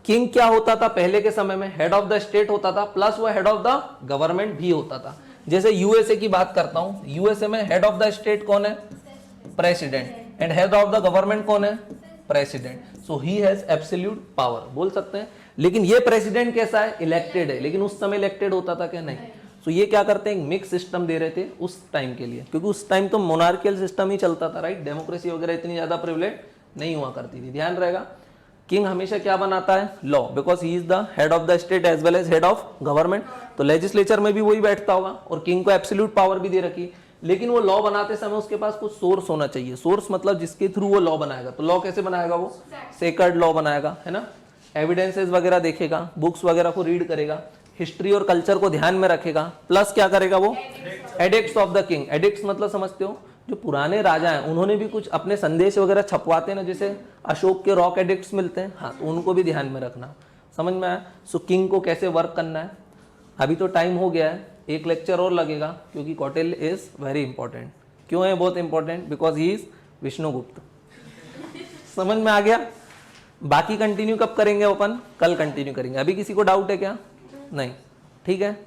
किंग क्या होता था पहले के समय में? हेड ऑफ द स्टेट होता था, प्लस वो हेड ऑफ द गवर्नमेंट भी होता था। जैसे यूएसए की बात करता हूं, यूएसए में हेड ऑफ द स्टेट कौन है? President. And head of the government कौन है? President. So he has absolute power, बोल सकते हैं। लेकिन ये प्रेसिडेंट कैसा है? इलेक्टेड है। लेकिन उस समय इलेक्टेड होता था क्या? नहीं। सो ये क्या करते हैं? मिक्स सिस्टम दे रहे थे उस टाइम के लिए, क्योंकि उस टाइम तो मोनार्कियल सिस्टम ही चलता था, राइट? डेमोक्रेसी वगैरह इतनी ज्यादा प्रिविलेज नहीं हुआ करती थी। ध्यान रहेगा, किंग हमेशा क्या बनाता है? Law, because he is the head of the state as well as head of government. तो लेजिस्लेचर में भी वही बैठता होगा, और किंग को एब्सोल्यूट पावर भी दे रखी। लेकिन वो लॉ बनाते समय उसके पास कुछ सोर्स होना चाहिए। सोर्स मतलब जिसके थ्रू वो लॉ बनाएगा। तो लॉ कैसे बनाएगा? वो सेक्रेड लॉ बनाएगा, है ना? एविडेंसेस वगैरह देखेगा, बुक्स वगैरह को रीड करेगा, हिस्ट्री और कल्चर को ध्यान में रखेगा, प्लस क्या करेगा? वो addicts of the king. Addicts मतलब समझते हो? जो पुराने राजा हैं उन्होंने भी कुछ अपने संदेश वगैरह छपवाते हैं ना, जैसे अशोक के रॉक एडिक्ट्स मिलते हैं, हाँ, तो उनको भी ध्यान में रखना। समझ में आया? सो किंग को कैसे वर्क करना है। अभी तो टाइम हो गया है, एक लेक्चर और लगेगा, क्योंकि कौटिल्य इज वेरी इंपॉर्टेंट। क्यों है बहुत important? Because he is Vishnugupta. समझ में आ गया? बाकी कंटिन्यू कब करेंगे अपन? कल कंटिन्यू करेंगे। अभी किसी को डाउट है क्या? नहीं, ठीक है।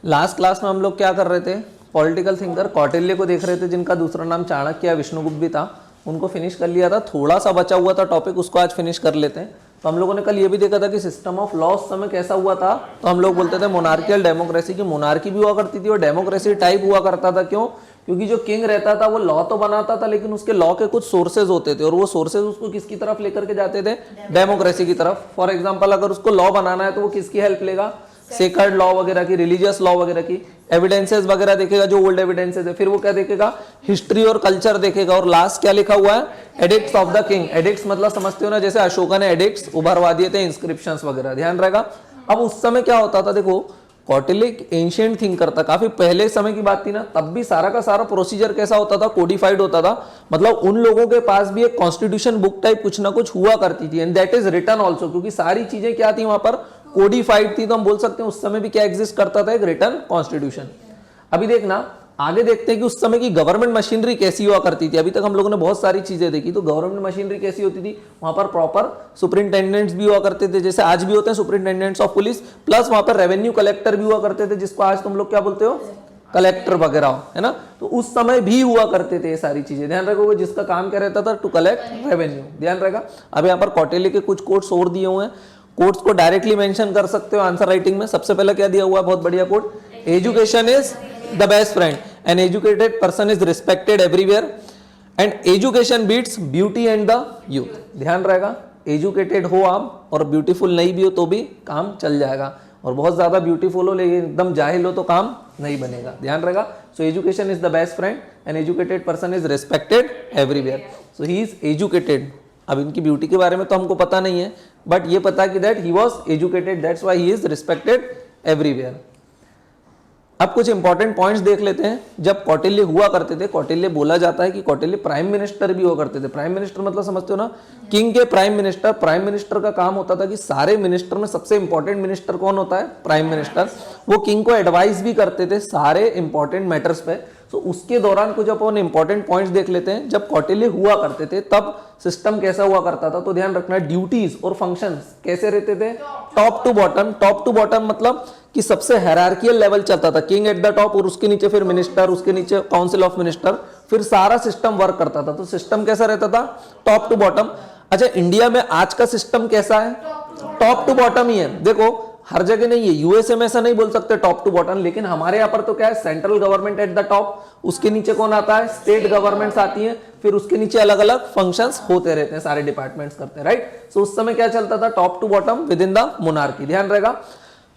लास्ट क्लास में हम लोग क्या कर रहे थे? पॉलिटिकल थिंकर कौटिल्य को देख रहे थे, जिनका दूसरा नाम चाणक्य या विष्णुगुप्त भी था। उनको फिनिश कर लिया था, थोड़ा सा बचा हुआ था टॉपिक, उसको आज फिनिश कर लेते हैं। तो हम लोगों ने कल ये भी देखा था कि सिस्टम ऑफ लॉ उस समय कैसा हुआ था। तो हम लोग बोलते थे मोनार्कियल डेमोक्रेसी, की मोनार्की भी हुआ करती थी और डेमोक्रेसी टाइप हुआ करता था। क्यों? क्योंकि जो किंग रहता था वो लॉ तो बनाता था, लेकिन उसके लॉ के कुछ सोर्सेज होते थे, और वो सोर्सेज उसको किसकी तरफ लेकर के जाते थे? डेमोक्रेसी की तरफ। फॉर एग्जाम्पल, अगर उसको लॉ बनाना है तो वो किसकी हेल्प लेगा? सेक्रेड लॉ वगैरह की, रिलीजियस लॉ वगैरह की, एविडेंसेस वगैरह देखेगा, जो ओल्ड एविडेंसेस है। फिर वो क्या देखेगा? हिस्ट्री और कल्चर देखेगा। और लास्ट क्या लिखा हुआ है? Addicts of the king. Addicts मतलब समझते हो ना, जैसे अशोका ने एडिक्ट्स उभरवा दिए थे, इंस्क्रिप्शंस वगैरह। ध्यान रहेगा। अब उस समय क्या होता था? देखो, कौटिल्य एंशिएंट थिंकर था, काफी पहले समय की बात थी ना, तब भी सारा का सारा प्रोसीजर कैसा होता था? कोडिफाइड होता था। मतलब उन लोगों के पास भी एक कॉन्स्टिट्यूशन बुक टाइप कुछ ना कुछ हुआ करती थी, and that is written also, क्योंकि सारी चीजें क्या थी वहां पर? कोडिफाइड थी। तो हम बोल सकते हैं उस समय भी क्या एग्जिस्ट करता था? एक रिटन कॉन्स्टिट्यूशन। अभी देखना, आगे देखते हैं कि उस समय की गवर्नमेंट मशीनरी कैसी हुआ करती थी। अभी तक हम लोगों ने बहुत सारी चीजें देखी, तो गवर्नमेंट मशीनरी कैसी होती थी? वहां पर प्रॉपर सुपरिंटेंडेंट्स भी हुआ करते थे, जैसे आज भी होते हैं सुपरिंटेंडेंट्स ऑफ पुलिस, प्लस वहां पर रेवेन्यू कलेक्टर भी हुआ करते थे, जिसको आज तुम लोग क्या बोलते हो? कलेक्टर वगैरह, है ना? तो उस समय भी हुआ करते थे ये सारी चीजें। ध्यान रखोगे, जिसका काम क्या रहता था? To collect revenue. ध्यान रहेगा। अब यहाँ पर कौटिल्य के कुछ कोट्स और दिए हुए हैं, कोट्स को डायरेक्टली मेंशन कर सकते हो आंसर राइटिंग में। सबसे पहले क्या दिया हुआ है? बहुत बढ़िया quote, education is the best friend, an educated person is respected everywhere, and education beats beauty and the youth. ध्यान रहेगा, एजुकेटेड हो आप और ब्यूटीफुल नहीं भी हो तो भी काम चल जाएगा, और बहुत ज्यादा ब्यूटीफुल हो लेकिन एकदम जाहिल हो तो काम नहीं बनेगा। ध्यान रहेगा। So education is the best friend, an educated person is respected everywhere. So he is educated. अब इनकी ब्यूटी के बारे में तो हमको पता नहीं है, बट ये पता कि that he was educated, that's why he is respected everywhere. अब कुछ इंपॉर्टेंट पॉइंट्स देख लेते हैं। जब कौटिल्य हुआ करते थे, कौटिल्य बोला जाता है कि कौटिल्य प्राइम मिनिस्टर भी हुआ करते थे। प्राइम मिनिस्टर मतलब समझते हो ना, किंग के प्राइम मिनिस्टर। प्राइम मिनिस्टर का काम होता था कि सारे मिनिस्टर में सबसे इंपॉर्टेंट मिनिस्टर कौन होता है? Prime minister. वो किंग को एडवाइस भी करते थे सारे इंपॉर्टेंट मैटर्स पे। तो उसके दौरान कुछ अपन इंपॉर्टेंट पॉइंट्स देख लेते हैं। जब कौटिल्य हुआ करते थे तब सिस्टम कैसा हुआ करता था, तो ध्यान रखना ड्यूटीज और फंक्शंस कैसे रहते थे, top to bottom. Top to bottom मतलब कि सबसे हायरार्कियल लेवल चलता था, किंग एट द टॉप और उसके नीचे फिर मिनिस्टर, उसके नीचे काउंसिल ऑफ मिनिस्टर, फिर सारा सिस्टम वर्क करता था। तो सिस्टम कैसा रहता था, टॉप टू बॉटम। अच्छा, इंडिया में आज का सिस्टम कैसा है, टॉप टू बॉटम ही है। देखो हर जगह नहीं है, यूएसए में ऐसा नहीं बोल सकते टॉप टू बॉटम, लेकिन हमारे यहाँ पर तो क्या है, central government at the top, उसके नीचे कौन आता है, स्टेट गवर्नमेंट्स आती हैं, फिर उसके नीचे अलग अलग फंक्शंस होते रहते हैं, सारे डिपार्टमेंट्स करते हैं, राइट। सो उस समय क्या चलता था, top to bottom within the monarchy. ध्यान रहेगा,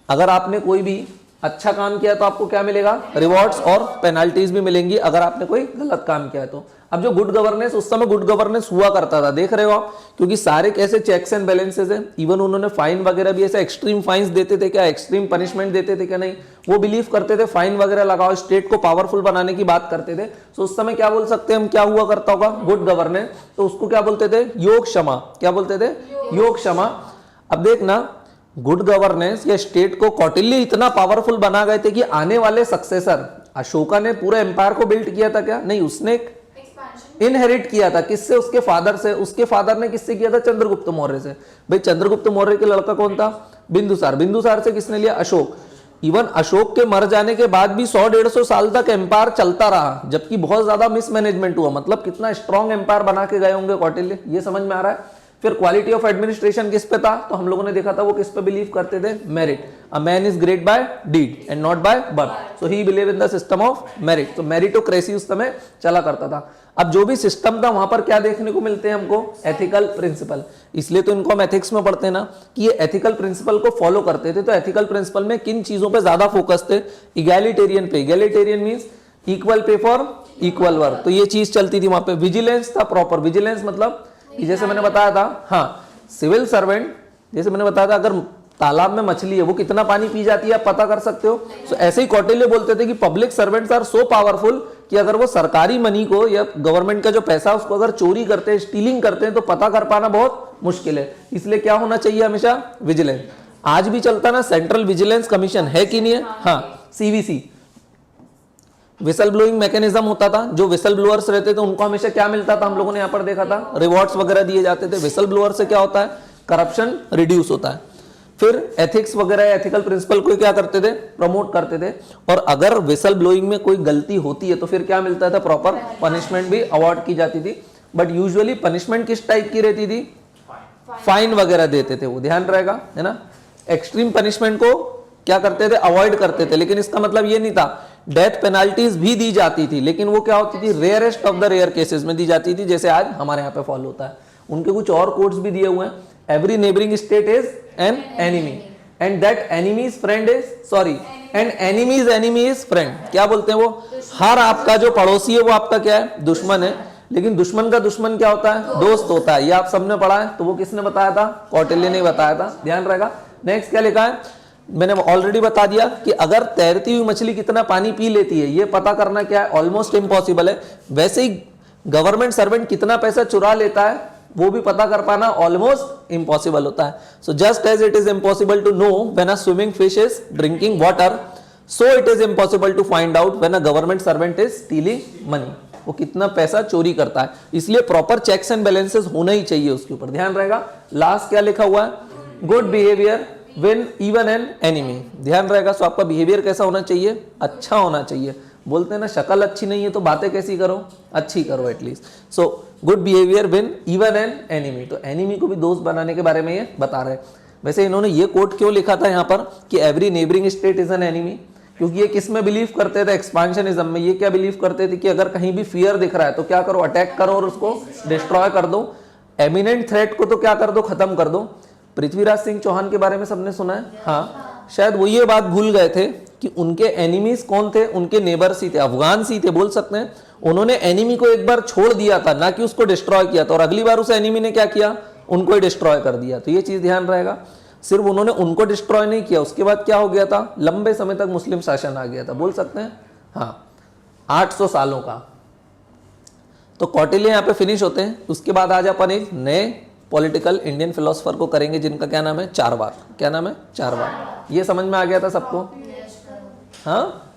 अगर आपने कोई भी अच्छा काम किया तो आपको क्या मिलेगा, रिवॉर्ड्स और पेनाल्टीज भी मिलेंगी अगर आपने कोई गलत काम किया है तो। अब जो गुड गवर्नेंस, उस समय गुड गवर्नेंस हुआ करता था, देख रहे हो आप, क्योंकि सारे कैसे चेक्स एंड बैलेंसेस है। इवन उन्होंने फाइन वगैरह भी ऐसे एक्सट्रीम फाइन्स देते थे क्या, एक्सट्रीम पनिशमेंट देते थे क्या, नहीं, वो बिलीव करते थे फाइन वगैरह लगाओ, स्टेट को पावरफुल बनाने की बात करते थे। तो उस समय क्या बोल सकते हैं हम, क्या हुआ करता होगा, गुड गवर्नेंस, तो उसको क्या बोलते थे, योग क्षमा। क्या बोलते थे, योग क्षमा। अब देखना, गुड गवर्नेंस या स्टेट को कौटिल्य इतना पावरफुल बना गए थे कि आने वाले सक्सेसर, अशोका ने पूरे एम्पायर को बिल्ड किया था क्या, नहीं, उसने इनहेरिट किया था, किससे, उसके फादर से। उसके फादर ने किससे किया था, चंद्रगुप्त मौर्य से। भाई चंद्रगुप्त मौर्य के लड़का कौन था, बिंदुसार। बिंदुसार से किसने लिया, अशोक। इवन अशोक के मर जाने के बाद भी 100-150 साल तक एम्पायर चलता रहा, जबकि बहुत ज्यादा मिसमैनेजमेंट हुआ। मतलब कितना स्ट्रॉन्ग एम्पायर बना के गए होंगे कौटिल्य, ये समझ में आ रहा है। फिर क्वालिटी ऑफ एडमिनिस्ट्रेशन किस पे था, तो हम लोगों ने देखा था वो किस पे बिलीव करते थे, merit. A man is great by deed and not by birth, so he believe in the system of merit. तो मेरिटोक्रेसी उस समय चला करता था। अब जो भी सिस्टम था वहां पर क्या देखने को मिलते हैं हमको, एथिकल प्रिंसिपल। इसलिए तो इनको हम एथिक्स में पढ़ते हैं ना, कि ये एथिकल प्रिंसिपल को फॉलो करते थे। तो एथिकल प्रिंसिपल में किन चीजों पे ज्यादा फोकस थे, इगैलिटेरियन पे। Egalitarian means equal pay for equal work, तो ये चीज चलती थी वहां पे। विजिलेंस था, प्रॉपर विजिलेंस मतलब कि जैसे मैंने बताया था, हाँ, सिविल सर्वेंट, जैसे मैंने बताया था, अगर तालाब में मछली है वो कितना पानी पी जाती है आप पता कर सकते हो। तो ऐसे ही कौटिल्य बोलते थे कि public servants are so powerful कि अगर वो सरकारी मनी को या गवर्नमेंट का जो पैसा उसको अगर चोरी करते हैं, स्टीलिंग करते हैं, तो पता कर पाना बहुत मुश्किल है। इसलिए क्या होना चाहिए, हमेशा विजिलेंस। आज भी चलता ना, सेंट्रल विजिलेंस कमीशन है कि नहीं है, हाँ, सीवीसी। विसल ब्लोइंग मैकेनिज्म होता था, जो विसल ब्लोअर्स रहते थे उनको हमेशा क्या मिलता था, हम लोगों ने यहाँ पर देखा था, रिवॉर्ड्स वगैरह दिए जाते थे। विसल ब्लोअर से क्या होता है, करप्शन रिड्यूस होता है। फिर एथिक्स वगैरह, एथिकल प्रिंसिपल को क्या करते थे, प्रमोट करते थे। और अगर विसल ब्लोइंग में कोई गलती होती है तो फिर क्या मिलता था, प्रॉपर पनिशमेंट भी अवॉर्ड की जाती थी। बट यूजुअली पनिशमेंट किस टाइप की रहती थी, फाइन वगैरह देते थे वो, ध्यान रहेगा, है ना। एक्सट्रीम पनिशमेंट को क्या करते थे, अवॉइड करते थे। लेकिन इसका मतलब ये नहीं था, डेथ पेनाल्टीज भी दी जाती थी, लेकिन वो क्या होती थी, rarest of the rare cases में दी जाती थी, जैसे आज हमारे यहाँ पे फॉलो होता है। उनके कुछ और कोड्स भी दिए हुए हैं, every neighbouring state is an enemy and that enemies friend is, sorry, and enemies enemy is friend. क्या बोलते हैं वो, हर आपका जो पड़ोसी है वो आपका क्या है, दुश्मन है। लेकिन दुश्मन का दुश्मन क्या होता है, दोस्त होता है। ये आप सबने पढ़ा है, तो वो किसने बताया था, कौटिल्य ने बताया था, ध्यान रहेगा। नेक्स्ट क्या लिखा है, मैंने ऑलरेडी बता दिया कि अगर तैरती हुई मछली कितना पानी पी लेती है ये पता करना क्या है, ऑलमोस्ट इम्पॉसिबल है। वैसे ही गवर्नमेंट सर्वेंट कितना पैसा चुरा लेता है वो भी पता कर पाना ऑलमोस्ट इम्पॉसिबल होता है। So just as it is impossible to know when a swimming fish is drinking water, so it is impossible to find out when a government servant is stealing money, वो कितना पैसा चोरी करता है। इसलिए proper checks and balances होना ही चाहिए उसके ऊपर, ध्यान रहेगा। लास्ट क्या लिखा हुआ है, good behaviour win even an enemy, ध्यान रहेगा। सो आपका बिहेवियर कैसा होना चाहिए, अच्छा होना चाहिए। बोलते हैं ना शक्ल अच्छी नहीं है तो बातें कैसी करो, अच्छी करो at least. So good behaviour win even an enemy, तो एनिमी को भी दोस्त बनाने के बारे में ये बता रहे हैं। वैसे इन्होंने ये कोट क्यों लिखा था यहाँ पर कि every neighbouring state is an enemy, क्योंकि ये किस में बिलीव करते थे, एक्सपांशनिज्म में। ये क्या बिलीव करते थे कि अगर कहीं भी फियर दिख रहा है तो क्या करो, अटैक करो और उसको डिस्ट्रॉय कर दो। एमिनेंट थ्रेट को तो क्या कर दो, खत्म कर दो। पृथ्वीराज सिंह चौहान के बारे में सबने सुना है, हाँ, शायद वो ये बात भूल गए थे कि उनके एनिमीज कौन थे, उनके नेबर्स ही थे, अफगान ही थे बोल सकते हैं। उन्होंने एनिमी को एक बार छोड़ दिया था, ना कि उसको डिस्ट्रॉय किया था, और अगली बार उस एनिमी ने क्या किया, उनको ही डिस्ट्रॉय कर दिया। तो ये चीज ध्यान रहेगा, सिर्फ उन्होंने उनको डिस्ट्रॉय नहीं किया, उसके बाद क्या हो गया था, लंबे समय तक मुस्लिम शासन आ गया था, बोल सकते हैं, हाँ, 800 सालों का। तो कौटिल्य यहाँ पे फिनिश होते हैं। उसके बाद आज अपन एक नए पॉलिटिकल इंडियन फिलोसोफर को करेंगे जिनका क्या नाम है, चारवाक। क्या नाम है, चारवाक। ये समझ में आ गया था सबको, हाँ।